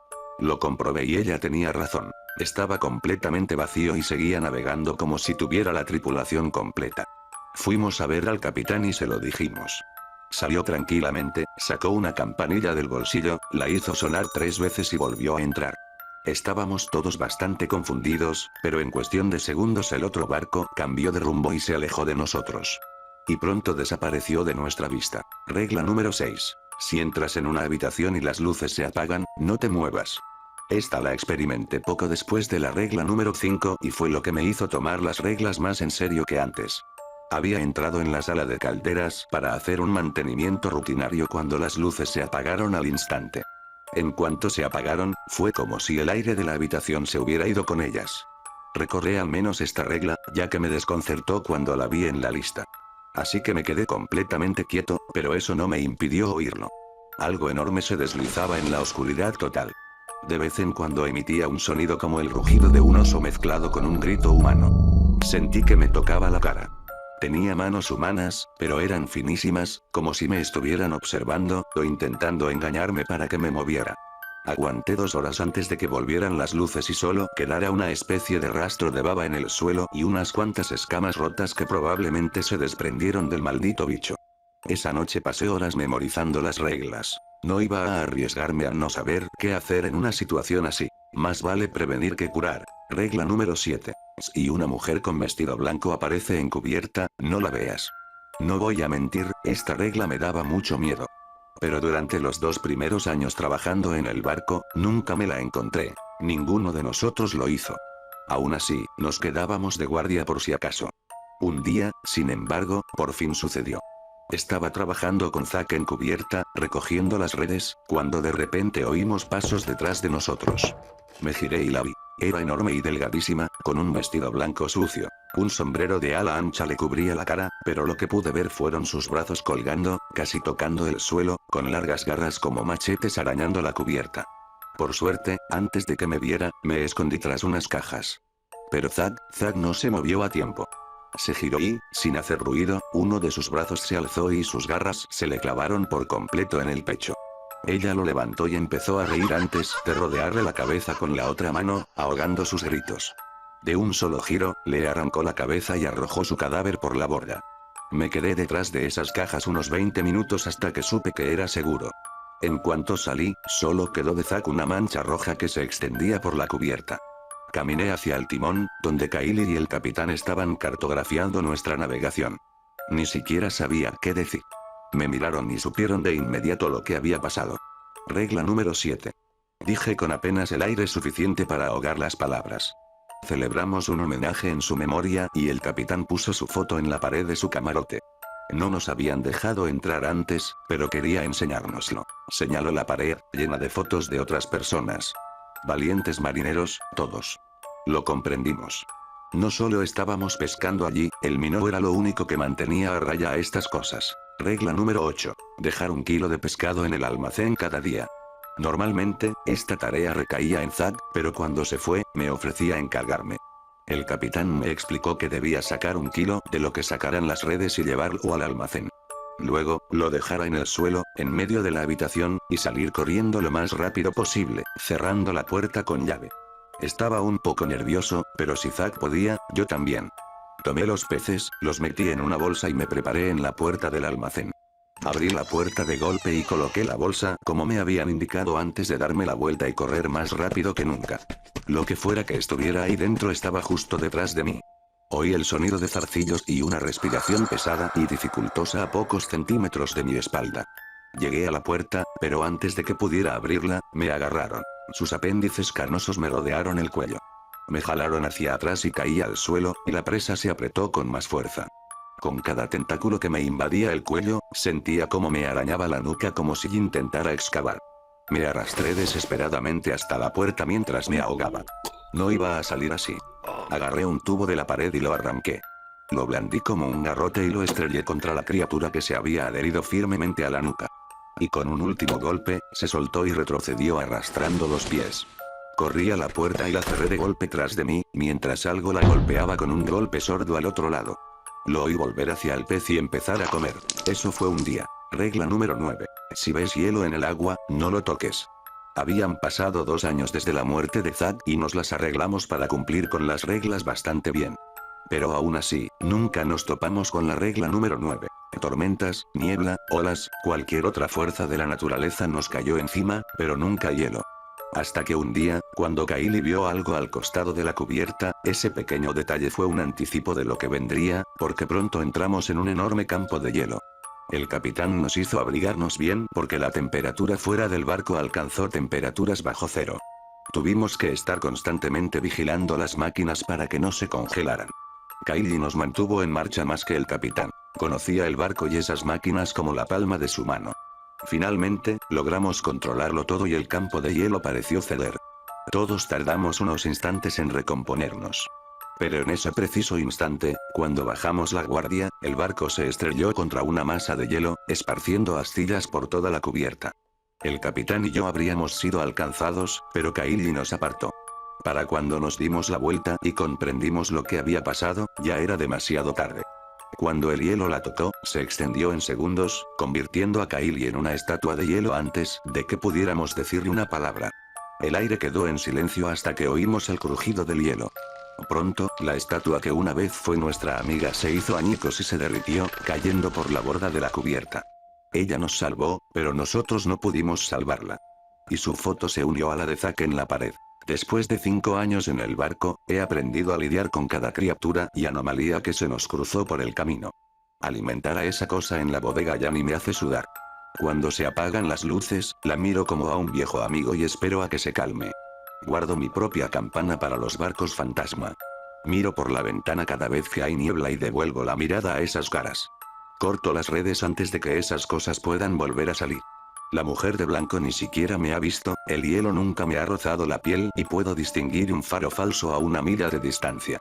[SPEAKER 2] Lo comprobé y ella tenía razón. Estaba completamente vacío y seguía navegando como si tuviera la tripulación completa. Fuimos a ver al capitán y se lo dijimos. Salió tranquilamente, sacó una campanilla del bolsillo, la hizo sonar 3 veces y volvió a entrar. Estábamos todos bastante confundidos, pero en cuestión de segundos el otro barco cambió de rumbo y se alejó de nosotros. Y pronto desapareció de nuestra vista. Regla número 6. Si entras en una habitación y las luces se apagan, no te muevas. Esta la experimenté poco después de la regla número 5 y fue lo que me hizo tomar las reglas más en serio que antes. Había entrado en la sala de calderas para hacer un mantenimiento rutinario cuando las luces se apagaron al instante. En cuanto se apagaron, fue como si el aire de la habitación se hubiera ido con ellas. Recordé al menos esta regla, ya que me desconcertó cuando la vi en la lista. Así que me quedé completamente quieto, pero eso no me impidió oírlo. Algo enorme se deslizaba en la oscuridad total. De vez en cuando emitía un sonido como el rugido de un oso mezclado con un grito humano. Sentí que me tocaba la cara. Tenía manos humanas, pero eran finísimas, como si me estuvieran observando, o intentando engañarme para que me moviera. Aguanté 2 horas antes de que volvieran las luces y solo quedara una especie de rastro de baba en el suelo y unas cuantas escamas rotas que probablemente se desprendieron del maldito bicho. Esa noche pasé horas memorizando las reglas. No iba a arriesgarme a no saber qué hacer en una situación así. Más vale prevenir que curar. Regla número 7. Si una mujer con vestido blanco aparece encubierta, no la veas. No voy a mentir, esta regla me daba mucho miedo. Pero durante los 2 primeros años trabajando en el barco, nunca me la encontré. Ninguno de nosotros lo hizo. Aún así, nos quedábamos de guardia por si acaso. Un día, sin embargo, por fin sucedió. Estaba trabajando con Zack en cubierta, recogiendo las redes, cuando de repente oímos pasos detrás de nosotros. Me giré y la vi. Era enorme y delgadísima, con un vestido blanco sucio. Un sombrero de ala ancha le cubría la cara, pero lo que pude ver fueron sus brazos colgando, casi tocando el suelo, con largas garras como machetes arañando la cubierta. Por suerte, antes de que me viera, me escondí tras unas cajas. Pero Zack no se movió a tiempo. Se giró y, sin hacer ruido, uno de sus brazos se alzó y sus garras se le clavaron por completo en el pecho. Ella lo levantó y empezó a reír antes de rodearle la cabeza con la otra mano, ahogando sus gritos. De un solo giro, le arrancó la cabeza y arrojó su cadáver por la borda. Me quedé detrás de esas cajas unos 20 minutos hasta que supe que era seguro. En cuanto salí, solo quedó de Zack una mancha roja que se extendía por la cubierta. Caminé hacia el timón, donde Kylie y el capitán estaban cartografiando nuestra navegación. Ni siquiera sabía qué decir. Me miraron y supieron de inmediato lo que había pasado. Regla número 7. Dije con apenas el aire suficiente para ahogar las palabras. Celebramos un homenaje en su memoria y el capitán puso su foto en la pared de su camarote. No nos habían dejado entrar antes, pero quería enseñárnoslo. Señaló la pared, llena de fotos de otras personas. Valientes marineros, todos. Lo comprendimos. No solo estábamos pescando allí, el minó era lo único que mantenía a raya a estas cosas. Regla número 8. Dejar 1 kilo de pescado en el almacén cada día. Normalmente, esta tarea recaía en Zack, pero cuando se fue, me ofrecía encargarme. El capitán me explicó que debía sacar 1 kilo de lo que sacaran las redes y llevarlo al almacén. Luego, lo dejara en el suelo, en medio de la habitación, y salir corriendo lo más rápido posible, cerrando la puerta con llave. Estaba un poco nervioso, pero si Zack podía, yo también. Tomé los peces, los metí en una bolsa y me preparé en la puerta del almacén. Abrí la puerta de golpe y coloqué la bolsa como me habían indicado antes de darme la vuelta y correr más rápido que nunca. Lo que fuera que estuviera ahí dentro estaba justo detrás de mí. Oí el sonido de zarcillos y una respiración pesada y dificultosa a pocos centímetros de mi espalda. Llegué a la puerta, pero antes de que pudiera abrirla, me agarraron. Sus apéndices carnosos me rodearon el cuello. Me jalaron hacia atrás y caí al suelo, y la presa se apretó con más fuerza. Con cada tentáculo que me invadía el cuello, sentía como me arañaba la nuca como si intentara excavar. Me arrastré desesperadamente hasta la puerta mientras me ahogaba. No iba a salir así. Agarré un tubo de la pared y lo arranqué. Lo blandí como un garrote y lo estrellé contra la criatura que se había adherido firmemente a la nuca. Y con un último golpe, se soltó y retrocedió arrastrando los pies. Corrí a la puerta y la cerré de golpe tras de mí, mientras algo la golpeaba con un golpe sordo al otro lado. Lo oí volver hacia el pez y empezar a comer. Eso fue un día. Regla número 9. Si ves hielo en el agua, no lo toques. Habían pasado 2 años desde la muerte de Zack y nos las arreglamos para cumplir con las reglas bastante bien. Pero aún así, nunca nos topamos con la regla número 9. Tormentas, niebla, olas, cualquier otra fuerza de la naturaleza nos cayó encima, pero nunca hielo. Hasta que un día, cuando Kylie vio algo al costado de la cubierta, ese pequeño detalle fue un anticipo de lo que vendría, porque pronto entramos en un enorme campo de hielo. El capitán nos hizo abrigarnos bien porque la temperatura fuera del barco alcanzó temperaturas bajo cero. Tuvimos que estar constantemente vigilando las máquinas para que no se congelaran. Kylie nos mantuvo en marcha más que el capitán. Conocía el barco y esas máquinas como la palma de su mano. Finalmente, logramos controlarlo todo y el campo de hielo pareció ceder. Todos tardamos unos instantes en recomponernos. Pero en ese preciso instante, cuando bajamos la guardia, el barco se estrelló contra una masa de hielo, esparciendo astillas por toda la cubierta. El capitán y yo habríamos sido alcanzados, pero Kylie nos apartó. Para cuando nos dimos la vuelta y comprendimos lo que había pasado, ya era demasiado tarde. Cuando el hielo la tocó, se extendió en segundos, convirtiendo a Kylie en una estatua de hielo antes de que pudiéramos decirle una palabra. El aire quedó en silencio hasta que oímos el crujido del hielo. Pronto, la estatua que una vez fue nuestra amiga se hizo añicos y se derritió, cayendo por la borda de la cubierta. Ella nos salvó, pero nosotros no pudimos salvarla. Y su foto se unió a la de Zack en la pared. Después de 5 años en el barco, he aprendido a lidiar con cada criatura y anomalía que se nos cruzó por el camino. Alimentar a esa cosa en la bodega ya ni me hace sudar. Cuando se apagan las luces, la miro como a un viejo amigo y espero a que se calme. Guardo mi propia campana para los barcos fantasma. Miro por la ventana cada vez que hay niebla y devuelvo la mirada a esas caras. Corto las redes antes de que esas cosas puedan volver a salir. La mujer de blanco ni siquiera me ha visto, el hielo nunca me ha rozado la piel y puedo distinguir un faro falso a una milla de distancia.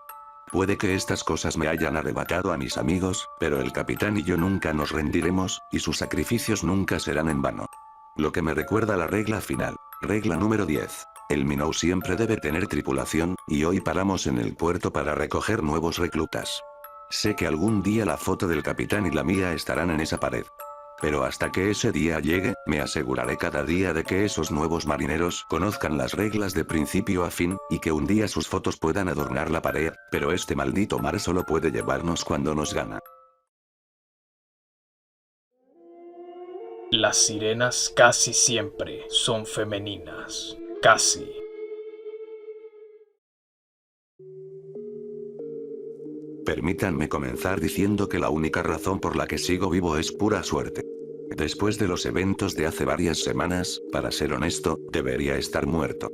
[SPEAKER 2] Puede que estas cosas me hayan arrebatado a mis amigos, pero el capitán y yo nunca nos rendiremos, y sus sacrificios nunca serán en vano. Lo que me recuerda la regla final. Regla número 10. El Minnow siempre debe tener tripulación, y hoy paramos en el puerto para recoger nuevos reclutas. Sé que algún día la foto del capitán y la mía estarán en esa pared. Pero hasta que ese día llegue, me aseguraré cada día de que esos nuevos marineros conozcan las reglas de principio a fin, y que un día sus fotos puedan adornar la pared, pero este maldito mar solo puede llevarnos cuando nos gana.
[SPEAKER 1] Las sirenas casi siempre son femeninas. Casi.
[SPEAKER 2] Permítanme comenzar diciendo que la única razón por la que sigo vivo es pura suerte. Después de los eventos de hace varias semanas, para ser honesto, debería estar muerto.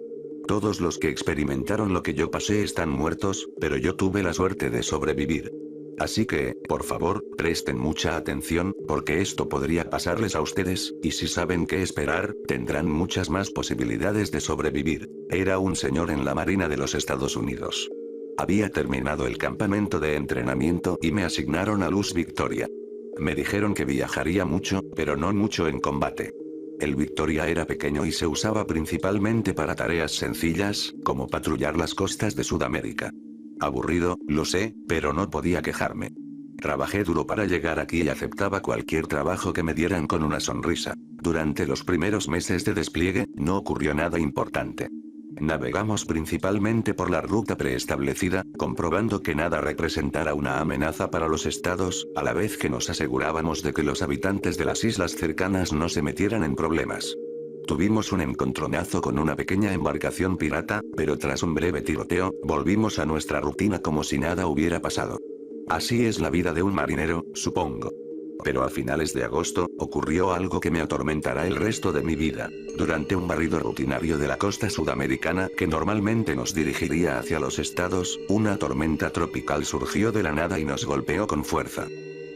[SPEAKER 2] Todos los que experimentaron lo que yo pasé están muertos, pero yo tuve la suerte de sobrevivir. Así que, por favor, presten mucha atención, porque esto podría pasarles a ustedes, y si saben qué esperar, tendrán muchas más posibilidades de sobrevivir. Era un señor en la Marina de los Estados Unidos. Había terminado el campamento de entrenamiento y me asignaron a Luz Victoria. Me dijeron que viajaría mucho, pero no mucho en combate. El Victoria era pequeño y se usaba principalmente para tareas sencillas, como patrullar las costas de Sudamérica. Aburrido, lo sé, pero no podía quejarme. Trabajé duro para llegar aquí y aceptaba cualquier trabajo que me dieran con una sonrisa. Durante los primeros meses de despliegue, no ocurrió nada importante. Navegamos principalmente por la ruta preestablecida, comprobando que nada representara una amenaza para los estados, a la vez que nos asegurábamos de que los habitantes de las islas cercanas no se metieran en problemas. Tuvimos un encontronazo con una pequeña embarcación pirata, pero tras un breve tiroteo, volvimos a nuestra rutina como si nada hubiera pasado. Así es la vida de un marinero, supongo. Pero a finales de agosto, ocurrió algo que me atormentará el resto de mi vida. Durante un barrido rutinario de la costa sudamericana que normalmente nos dirigiría hacia los estados, una tormenta tropical surgió de la nada y nos golpeó con fuerza.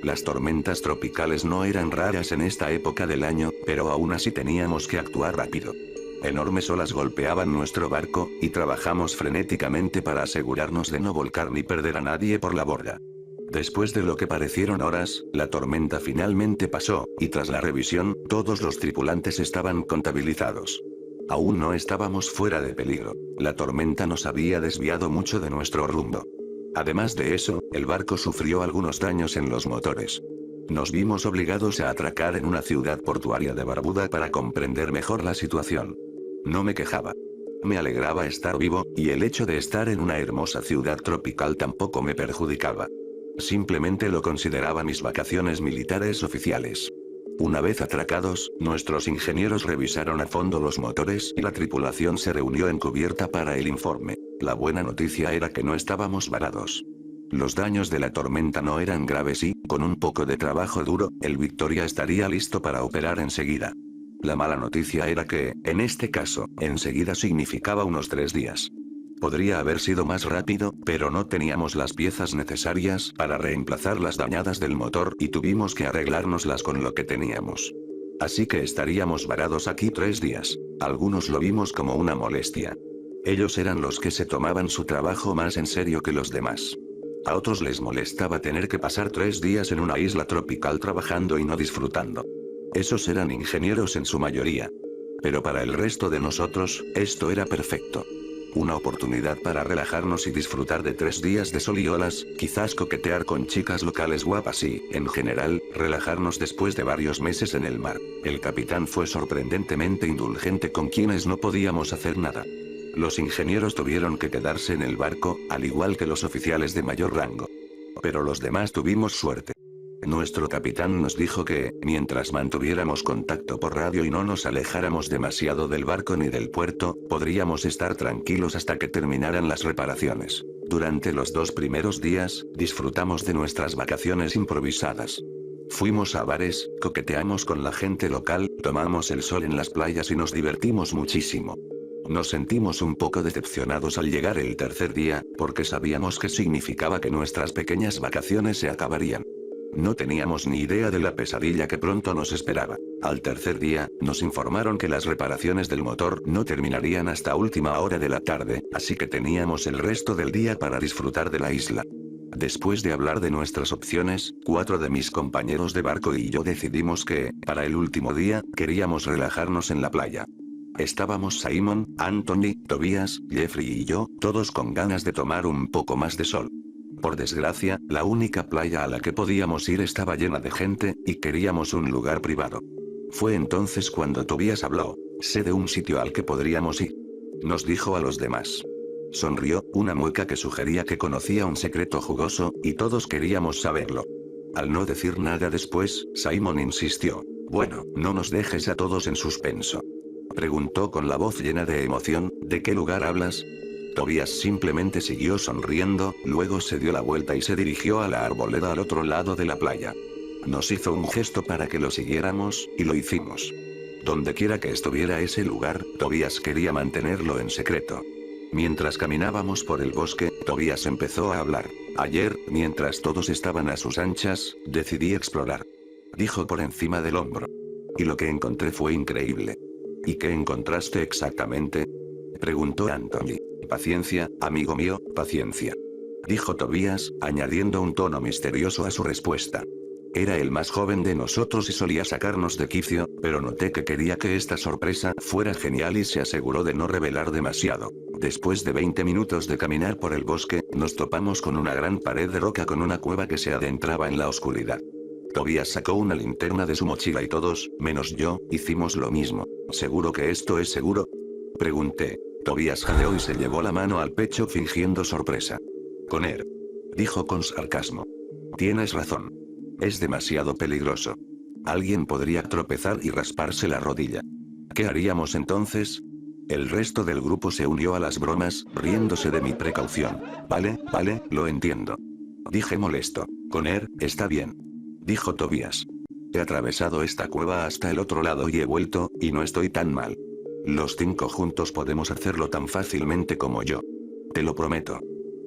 [SPEAKER 2] Las tormentas tropicales no eran raras en esta época del año, pero aún así teníamos que actuar rápido. Enormes olas golpeaban nuestro barco, y trabajamos frenéticamente para asegurarnos de no volcar ni perder a nadie por la borda. Después de lo que parecieron horas, la tormenta finalmente pasó, y tras la revisión, todos los tripulantes estaban contabilizados. Aún no estábamos fuera de peligro. La tormenta nos había desviado mucho de nuestro rumbo. Además de eso, el barco sufrió algunos daños en los motores. Nos vimos obligados a atracar en una ciudad portuaria de Barbuda para comprender mejor la situación. No me quejaba. Me alegraba estar vivo, y el hecho de estar en una hermosa ciudad tropical tampoco me perjudicaba. Simplemente lo consideraba mis vacaciones militares oficiales. Una vez atracados, nuestros ingenieros revisaron a fondo los motores y la tripulación se reunió en cubierta para el informe. La buena noticia era que no estábamos varados. Los daños de la tormenta no eran graves y, con un poco de trabajo duro, el Victoria estaría listo para operar enseguida. La mala noticia era que, en este caso, enseguida significaba unos 3 días. Podría haber sido más rápido, pero no teníamos las piezas necesarias para reemplazar las dañadas del motor y tuvimos que arreglárnoslas con lo que teníamos. Así que estaríamos varados aquí 3 días. Algunos lo vimos como una molestia. Ellos eran los que se tomaban su trabajo más en serio que los demás. A otros les molestaba tener que pasar 3 días en una isla tropical trabajando y no disfrutando. Esos eran ingenieros en su mayoría. Pero para el resto de nosotros, esto era perfecto. Una oportunidad para relajarnos y disfrutar de 3 días de sol y olas, quizás coquetear con chicas locales guapas y, en general, relajarnos después de varios meses en el mar. El capitán fue sorprendentemente indulgente con quienes no podíamos hacer nada. Los ingenieros tuvieron que quedarse en el barco, al igual que los oficiales de mayor rango. Pero los demás tuvimos suerte. Nuestro capitán nos dijo que, mientras mantuviéramos contacto por radio y no nos alejáramos demasiado del barco ni del puerto, podríamos estar tranquilos hasta que terminaran las reparaciones. Durante los 2 primeros días, disfrutamos de nuestras vacaciones improvisadas. Fuimos a bares, coqueteamos con la gente local, tomamos el sol en las playas y nos divertimos muchísimo. Nos sentimos un poco decepcionados al llegar el tercer día, porque sabíamos que significaba que nuestras pequeñas vacaciones se acabarían. No teníamos ni idea de la pesadilla que pronto nos esperaba. Al tercer día, nos informaron que las reparaciones del motor no terminarían hasta última hora de la tarde, así que teníamos el resto del día para disfrutar de la isla. Después de hablar de nuestras opciones, 4 de mis compañeros de barco y yo decidimos que, para el último día, queríamos relajarnos en la playa. Estábamos Simon, Anthony, Tobias, Jeffrey y yo, todos con ganas de tomar un poco más de sol. Por desgracia, la única playa a la que podíamos ir estaba llena de gente, y queríamos un lugar privado. Fue entonces cuando Tobias habló. Sé de un sitio al que podríamos ir. Nos dijo a los demás. Sonrió, una mueca que sugería que conocía un secreto jugoso, y todos queríamos saberlo. Al no decir nada después, Simon insistió. Bueno, no nos dejes a todos en suspenso. Preguntó con la voz llena de emoción, ¿de qué lugar hablas? Tobias simplemente siguió sonriendo, luego se dio la vuelta y se dirigió a la arboleda al otro lado de la playa. Nos hizo un gesto para que lo siguiéramos, y lo hicimos. Dondequiera que estuviera ese lugar, Tobias quería mantenerlo en secreto. Mientras caminábamos por el bosque, Tobias empezó a hablar. Ayer, mientras todos estaban a sus anchas, decidí explorar. Dijo por encima del hombro. Y lo que encontré fue increíble. ¿Y qué encontraste exactamente? Preguntó Anthony. Paciencia, amigo mío, paciencia. Dijo Tobias, añadiendo un tono misterioso a su respuesta. Era el más joven de nosotros y solía sacarnos de quicio, pero noté que quería que esta sorpresa fuera genial y se aseguró de no revelar demasiado. Después de 20 minutos de caminar por el bosque, nos topamos con una gran pared de roca con una cueva que se adentraba en la oscuridad. Tobias sacó una linterna de su mochila y todos, menos yo, hicimos lo mismo. ¿Seguro que esto es seguro? Pregunté. Tobias jadeó y se llevó la mano al pecho fingiendo sorpresa. Connor. Dijo con sarcasmo. Tienes razón. Es demasiado peligroso. Alguien podría tropezar y rasparse la rodilla. ¿Qué haríamos entonces? El resto del grupo se unió a las bromas, riéndose de mi precaución. Vale, lo entiendo. Dije molesto. Connor, está bien. Dijo Tobias. He atravesado esta cueva hasta el otro lado y he vuelto, y no estoy tan mal. Los 5 juntos podemos hacerlo tan fácilmente como yo. Te lo prometo.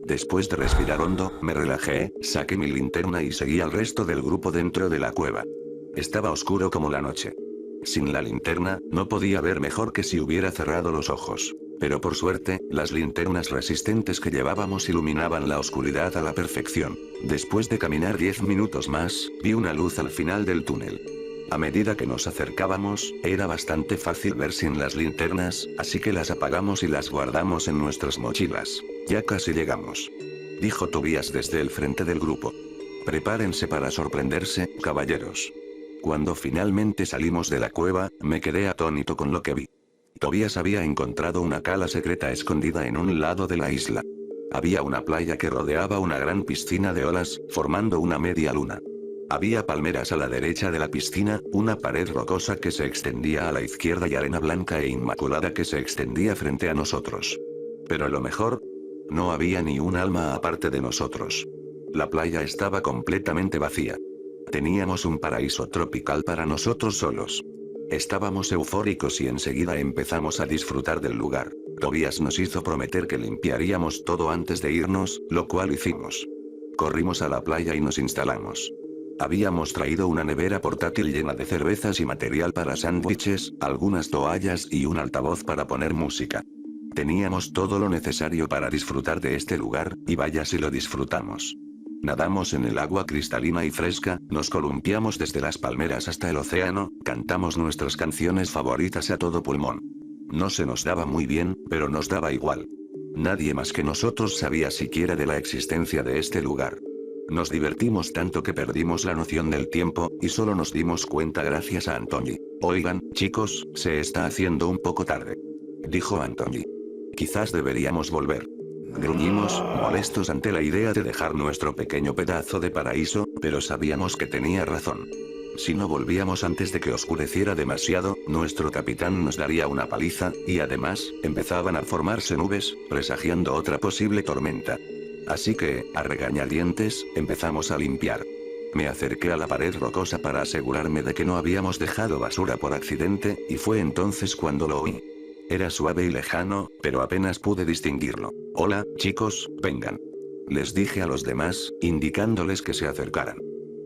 [SPEAKER 2] Después de respirar hondo, me relajé, saqué mi linterna y seguí al resto del grupo dentro de la cueva. Estaba oscuro como la noche. Sin la linterna, no podía ver mejor que si hubiera cerrado los ojos. Pero por suerte, las linternas resistentes que llevábamos iluminaban la oscuridad a la perfección. Después de caminar 10 minutos más, vi una luz al final del túnel. A medida que nos acercábamos, era bastante fácil ver sin las linternas, así que las apagamos y las guardamos en nuestras mochilas. Ya casi llegamos. Dijo Tobias desde el frente del grupo. Prepárense para sorprenderse, caballeros. Cuando finalmente salimos de la cueva, me quedé atónito con lo que vi. Tobias había encontrado una cala secreta escondida en un lado de la isla. Había una playa que rodeaba una gran piscina de olas, formando una media luna. Había palmeras a la derecha de la piscina, una pared rocosa que se extendía a la izquierda y arena blanca e inmaculada que se extendía frente a nosotros. Pero lo mejor, no había ni un alma aparte de nosotros. La playa estaba completamente vacía. Teníamos un paraíso tropical para nosotros solos. Estábamos eufóricos y enseguida empezamos a disfrutar del lugar. Tobias nos hizo prometer que limpiaríamos todo antes de irnos, lo cual hicimos. Corrimos a la playa y nos instalamos. Habíamos traído una nevera portátil llena de cervezas y material para sándwiches, algunas toallas y un altavoz para poner música. Teníamos todo lo necesario para disfrutar de este lugar, y vaya si lo disfrutamos. Nadamos en el agua cristalina y fresca, nos columpiamos desde las palmeras hasta el océano, cantamos nuestras canciones favoritas a todo pulmón. No se nos daba muy bien, pero nos daba igual. Nadie más que nosotros sabía siquiera de la existencia de este lugar. Nos divertimos tanto que perdimos la noción del tiempo, y solo nos dimos cuenta gracias a Anthony. Oigan, chicos, se está haciendo un poco tarde, dijo Anthony. Quizás deberíamos volver. Gruñimos, molestos ante la idea de dejar nuestro pequeño pedazo de paraíso, pero sabíamos que tenía razón. Si no volvíamos antes de que oscureciera demasiado, nuestro capitán nos daría una paliza, y además, empezaban a formarse nubes, presagiando otra posible tormenta. Así que, a regañadientes, empezamos a limpiar. Me acerqué a la pared rocosa para asegurarme de que no habíamos dejado basura por accidente, y fue entonces cuando lo oí. Era suave y lejano, pero apenas pude distinguirlo. Hola, chicos, vengan. Les dije a los demás, indicándoles que se acercaran.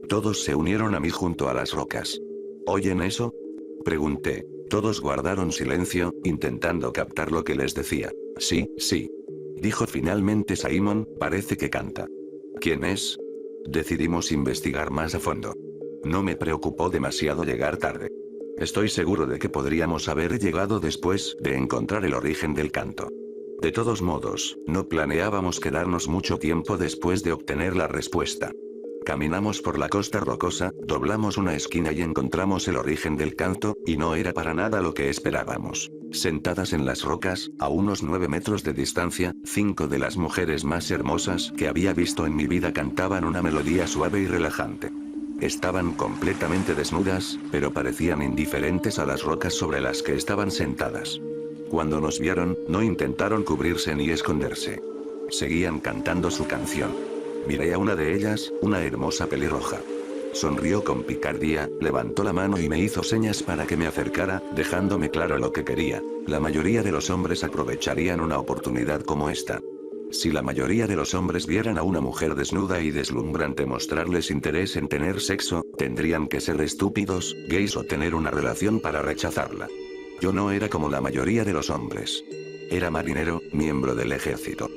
[SPEAKER 2] Todos se unieron a mí junto a las rocas. ¿Oyen eso?, pregunté. Todos guardaron silencio, intentando captar lo que les decía. Sí, sí, dijo finalmente Simon, parece que canta. ¿Quién es? Decidimos investigar más a fondo. No me preocupó demasiado llegar tarde. Estoy seguro de que podríamos haber llegado después de encontrar el origen del canto. De todos modos, no planeábamos quedarnos mucho tiempo después de obtener la respuesta. Caminamos por la costa rocosa, doblamos una esquina y encontramos el origen del canto, y no era para nada lo que esperábamos. Sentadas en las rocas, a unos 9 metros de distancia, 5 de las mujeres más hermosas que había visto en mi vida cantaban una melodía suave y relajante. Estaban completamente desnudas, pero parecían indiferentes a las rocas sobre las que estaban sentadas. Cuando nos vieron, no intentaron cubrirse ni esconderse. Seguían cantando su canción. Miré a una de ellas, una hermosa pelirroja. Sonrió con picardía, levantó la mano y me hizo señas para que me acercara, dejándome claro lo que quería. La mayoría de los hombres aprovecharían una oportunidad como esta. Si la mayoría de los hombres vieran a una mujer desnuda y deslumbrante mostrarles interés en tener sexo, tendrían que ser estúpidos, gays o tener una relación para rechazarla. Yo no era como la mayoría de los hombres. Era marinero, miembro del ejército.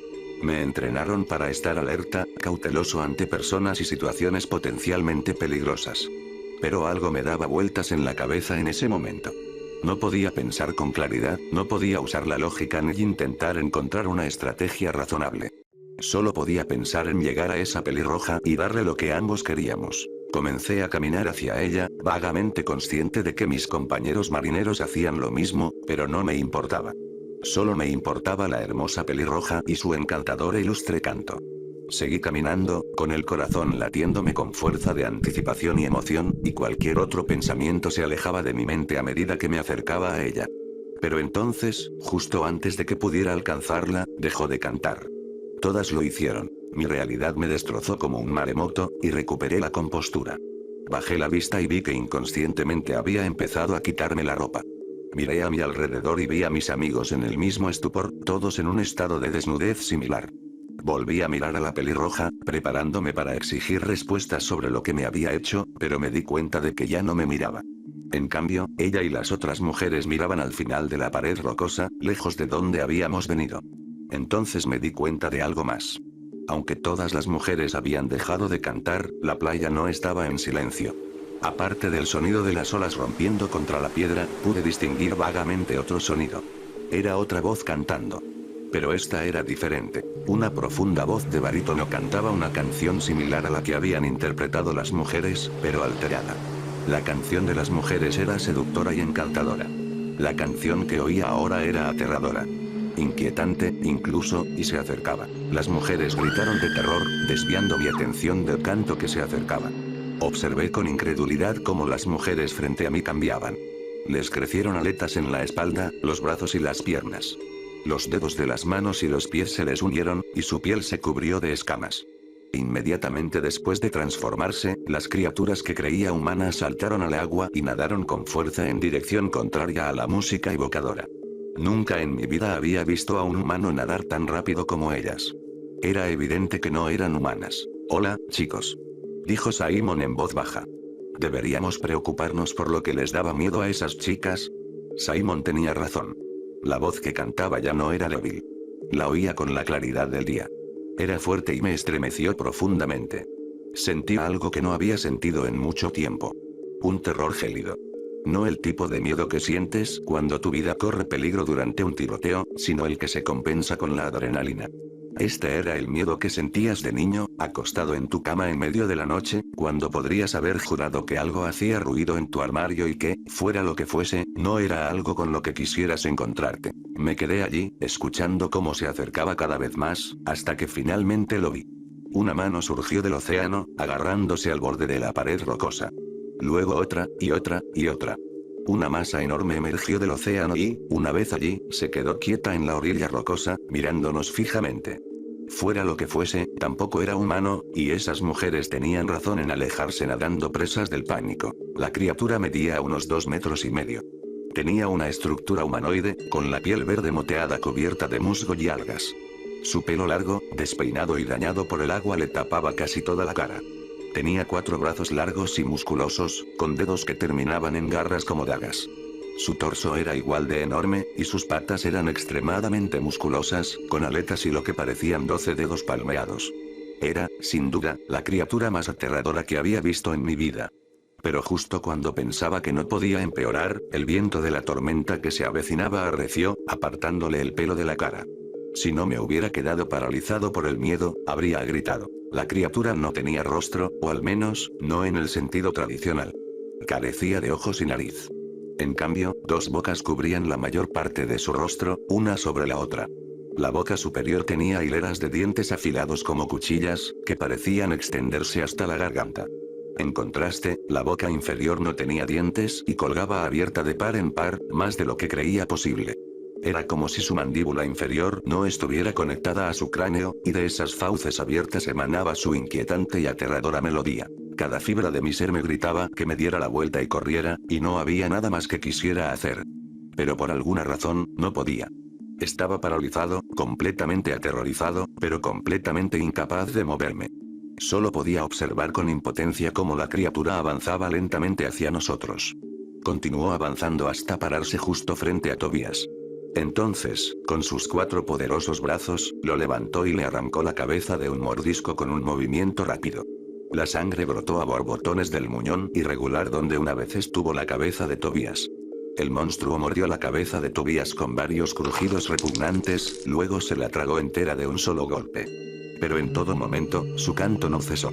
[SPEAKER 2] Me entrenaron para estar alerta, cauteloso ante personas y situaciones potencialmente peligrosas. Pero algo me daba vueltas en la cabeza en ese momento. No podía pensar con claridad, no podía usar la lógica ni intentar encontrar una estrategia razonable. Solo podía pensar en llegar a esa pelirroja y darle lo que ambos queríamos. Comencé a caminar hacia ella, vagamente consciente de que mis compañeros marineros hacían lo mismo, pero no me importaba. Solo me importaba la hermosa pelirroja y su encantador e ilustre canto. Seguí caminando, con el corazón latiéndome con fuerza de anticipación y emoción, y cualquier otro pensamiento se alejaba de mi mente a medida que me acercaba a ella. Pero entonces, justo antes de que pudiera alcanzarla, dejó de cantar. Todas lo hicieron. Mi realidad me destrozó como un maremoto, y recuperé la compostura. Bajé la vista y vi que inconscientemente había empezado a quitarme la ropa. Miré a mi alrededor y vi a mis amigos en el mismo estupor, todos en un estado de desnudez similar. Volví a mirar a la pelirroja, preparándome para exigir respuestas sobre lo que me había hecho, pero me di cuenta de que ya no me miraba. En cambio, ella y las otras mujeres miraban al final de la pared rocosa, lejos de donde habíamos venido. Entonces me di cuenta de algo más. Aunque todas las mujeres habían dejado de cantar, la playa no estaba en silencio. Aparte del sonido de las olas rompiendo contra la piedra, pude distinguir vagamente otro sonido. Era otra voz cantando. Pero esta era diferente. Una profunda voz de barítono cantaba una canción similar a la que habían interpretado las mujeres, pero alterada. La canción de las mujeres era seductora y encantadora. La canción que oía ahora era aterradora. Inquietante, incluso, y se acercaba. Las mujeres gritaron de terror, desviando mi atención del canto que se acercaba. Observé con incredulidad cómo las mujeres frente a mí cambiaban. Les crecieron aletas en la espalda, los brazos y las piernas. Los dedos de las manos y los pies se les unieron, y su piel se cubrió de escamas. Inmediatamente después de transformarse, las criaturas que creía humanas saltaron al agua y nadaron con fuerza en dirección contraria a la música evocadora. Nunca en mi vida había visto a un humano nadar tan rápido como ellas. Era evidente que no eran humanas. «Hola, chicos», dijo Simon en voz baja. ¿Deberíamos preocuparnos por lo que les daba miedo a esas chicas? Simon tenía razón. La voz que cantaba ya no era débil. La oía con la claridad del día. Era fuerte y me estremeció profundamente. Sentía algo que no había sentido en mucho tiempo. Un terror gélido. No el tipo de miedo que sientes cuando tu vida corre peligro durante un tiroteo, sino el que se compensa con la adrenalina. Este era el miedo que sentías de niño, acostado en tu cama en medio de la noche, cuando podrías haber jurado que algo hacía ruido en tu armario y que, fuera lo que fuese, no era algo con lo que quisieras encontrarte. Me quedé allí, escuchando cómo se acercaba cada vez más, hasta que finalmente lo vi. Una mano surgió del océano, agarrándose al borde de la pared rocosa. Luego otra, y otra, y otra. Una masa enorme emergió del océano y, una vez allí, se quedó quieta en la orilla rocosa, mirándonos fijamente. Fuera lo que fuese, tampoco era humano, y esas mujeres tenían razón en alejarse nadando presas del pánico. La criatura medía unos 2,5 metros. Tenía una estructura humanoide, con la piel verde moteada cubierta de musgo y algas. Su pelo largo, despeinado y dañado por el agua le tapaba casi toda la cara. Tenía 4 brazos largos y musculosos, con dedos que terminaban en garras como dagas. Su torso era igual de enorme, y sus patas eran extremadamente musculosas, con aletas y lo que parecían 12 dedos palmeados. Era, sin duda, la criatura más aterradora que había visto en mi vida. Pero justo cuando pensaba que no podía empeorar, el viento de la tormenta que se avecinaba arreció, apartándole el pelo de la cara. Si no me hubiera quedado paralizado por el miedo, habría gritado. La criatura no tenía rostro, o al menos, no en el sentido tradicional. Carecía de ojos y nariz. En cambio, 2 bocas cubrían la mayor parte de su rostro, una sobre la otra. La boca superior tenía hileras de dientes afilados como cuchillas, que parecían extenderse hasta la garganta. En contraste, la boca inferior no tenía dientes y colgaba abierta de par en par, más de lo que creía posible. Era como si su mandíbula inferior no estuviera conectada a su cráneo, y de esas fauces abiertas emanaba su inquietante y aterradora melodía. Cada fibra de mi ser me gritaba que me diera la vuelta y corriera, y no había nada más que quisiera hacer. Pero por alguna razón, no podía. Estaba paralizado, completamente aterrorizado, pero completamente incapaz de moverme. Solo podía observar con impotencia cómo la criatura avanzaba lentamente hacia nosotros. Continuó avanzando hasta pararse justo frente a Tobias. Entonces, con sus 4 poderosos brazos, lo levantó y le arrancó la cabeza de un mordisco con un movimiento rápido. La sangre brotó a borbotones del muñón irregular donde una vez estuvo la cabeza de Tobias. El monstruo mordió la cabeza de Tobias con varios crujidos repugnantes, luego se la tragó entera de un solo golpe. Pero en todo momento, su canto no cesó.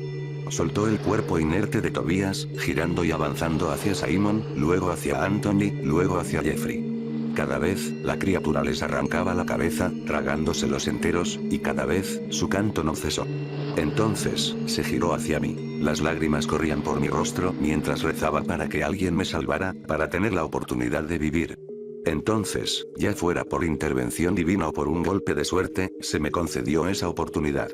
[SPEAKER 2] Soltó el cuerpo inerte de Tobias, girando y avanzando hacia Simon, luego hacia Anthony, luego hacia Jeffrey. Cada vez, la criatura les arrancaba la cabeza, tragándoselos enteros, y cada vez, su canto no cesó. Entonces, se giró hacia mí. Las lágrimas corrían por mi rostro mientras rezaba para que alguien me salvara, para tener la oportunidad de vivir. Entonces, ya fuera por intervención divina o por un golpe de suerte, se me concedió esa oportunidad.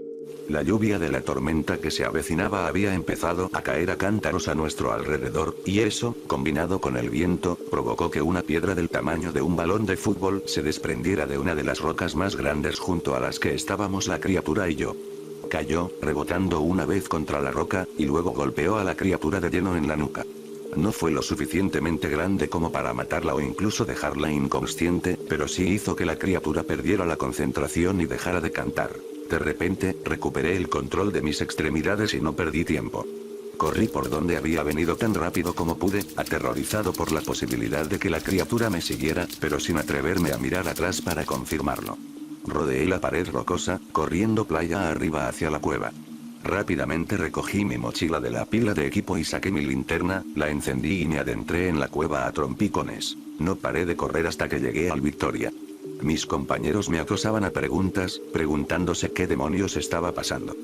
[SPEAKER 2] La lluvia de la tormenta que se avecinaba había empezado a caer a cántaros a nuestro alrededor, y eso, combinado con el viento, provocó que una piedra del tamaño de un balón de fútbol se desprendiera de una de las rocas más grandes junto a las que estábamos la criatura y yo. Cayó, rebotando una vez contra la roca, y luego golpeó a la criatura de lleno en la nuca. No fue lo suficientemente grande como para matarla o incluso dejarla inconsciente, pero sí hizo que la criatura perdiera la concentración y dejara de cantar. De repente, recuperé el control de mis extremidades y no perdí tiempo. Corrí por donde había venido tan rápido como pude, aterrorizado por la posibilidad de que la criatura me siguiera, pero sin atreverme a mirar atrás para confirmarlo. Rodeé la pared rocosa, corriendo playa arriba hacia la cueva. Rápidamente recogí mi mochila de la pila de equipo y saqué mi linterna, la encendí y me adentré en la cueva a trompicones. No paré de correr hasta que llegué al Victoria. Mis compañeros me acosaban a preguntas, preguntándose qué demonios estaba pasando.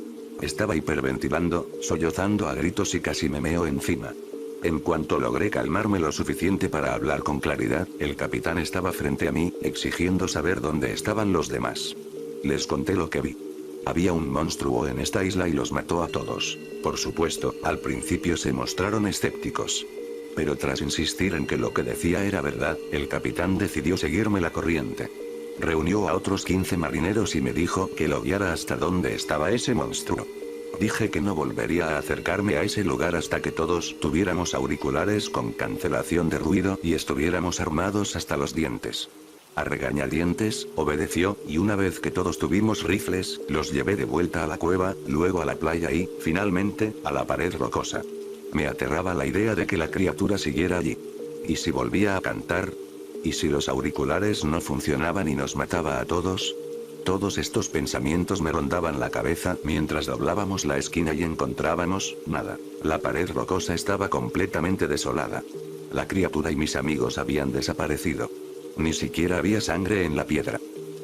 [SPEAKER 2] Estaba hiperventilando, sollozando a gritos y casi me meo encima. En cuanto logré calmarme lo suficiente para hablar con claridad, el capitán estaba frente a mí, exigiendo saber dónde estaban los demás. Les conté lo que vi. Había un monstruo en esta isla y los mató a todos. Por supuesto, al principio se mostraron escépticos. Pero tras insistir en que lo que decía era verdad, el capitán decidió seguirme la corriente. Reunió a otros 15 marineros y me dijo que lo guiara hasta donde estaba ese monstruo. Dije que no volvería a acercarme a ese lugar hasta que todos tuviéramos auriculares con cancelación de ruido y estuviéramos armados hasta los dientes. A regañadientes, obedeció, y una vez que todos tuvimos rifles, los llevé de vuelta a la cueva, luego a la playa y, finalmente, a la pared rocosa. Me aterraba la idea de que la criatura siguiera allí. ¿Y si volvía a cantar? ¿Y si los auriculares no funcionaban y nos mataba a todos? Todos estos pensamientos me rondaban la cabeza mientras doblábamos la esquina y encontrábamos nada. La pared rocosa estaba completamente desolada. La criatura y mis amigos habían desaparecido. Ni siquiera había sangre en la piedra.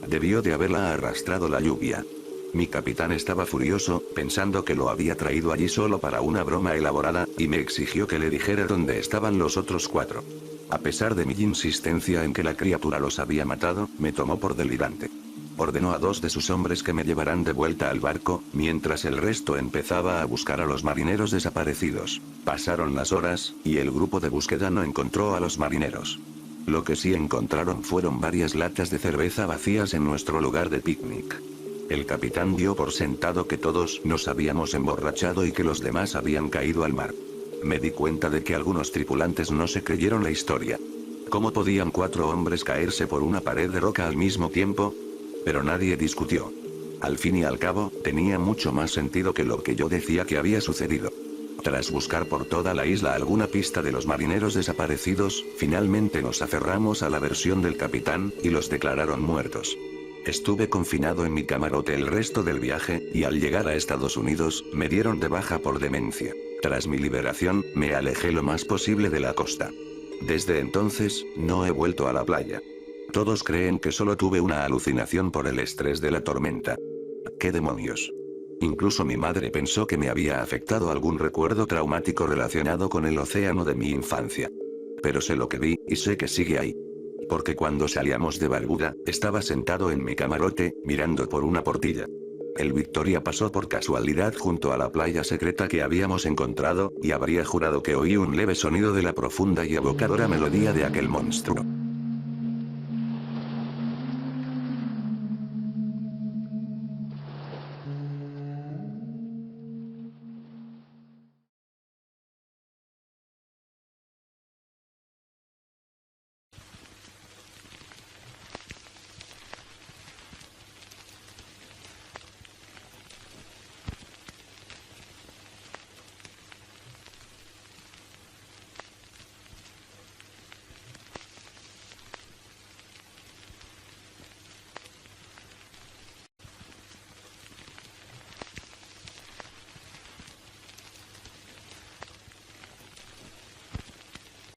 [SPEAKER 2] Debió de haberla arrastrado la lluvia. Mi capitán estaba furioso, pensando que lo había traído allí solo para una broma elaborada, y me exigió que le dijera dónde estaban los otros 4. A pesar de mi insistencia en que la criatura los había matado, me tomó por delirante. Ordenó a 2 de sus hombres que me llevaran de vuelta al barco, mientras el resto empezaba a buscar a los marineros desaparecidos. Pasaron las horas, y el grupo de búsqueda no encontró a los marineros. Lo que sí encontraron fueron varias latas de cerveza vacías en nuestro lugar de picnic. El capitán dio por sentado que todos nos habíamos emborrachado y que los demás habían caído al mar. Me di cuenta de que algunos tripulantes no se creyeron la historia. ¿Cómo podían 4 hombres caerse por una pared de roca al mismo tiempo? Pero nadie discutió. Al fin y al cabo, tenía mucho más sentido que lo que yo decía que había sucedido. Tras buscar por toda la isla alguna pista de los marineros desaparecidos, finalmente nos aferramos a la versión del capitán, y los declararon muertos. Estuve confinado en mi camarote el resto del viaje, y al llegar a Estados Unidos, me dieron de baja por demencia. Tras mi liberación, me alejé lo más posible de la costa. Desde entonces, no he vuelto a la playa. Todos creen que solo tuve una alucinación por el estrés de la tormenta. ¿Qué demonios? Incluso mi madre pensó que me había afectado algún recuerdo traumático relacionado con el océano de mi infancia. Pero sé lo que vi, y sé que sigue ahí. Porque cuando salíamos de Barbuda, estaba sentado en mi camarote, mirando por una portilla. El Victoria pasó por casualidad junto a la playa secreta que habíamos encontrado, y habría jurado que oí un leve sonido de la profunda y evocadora melodía de aquel monstruo.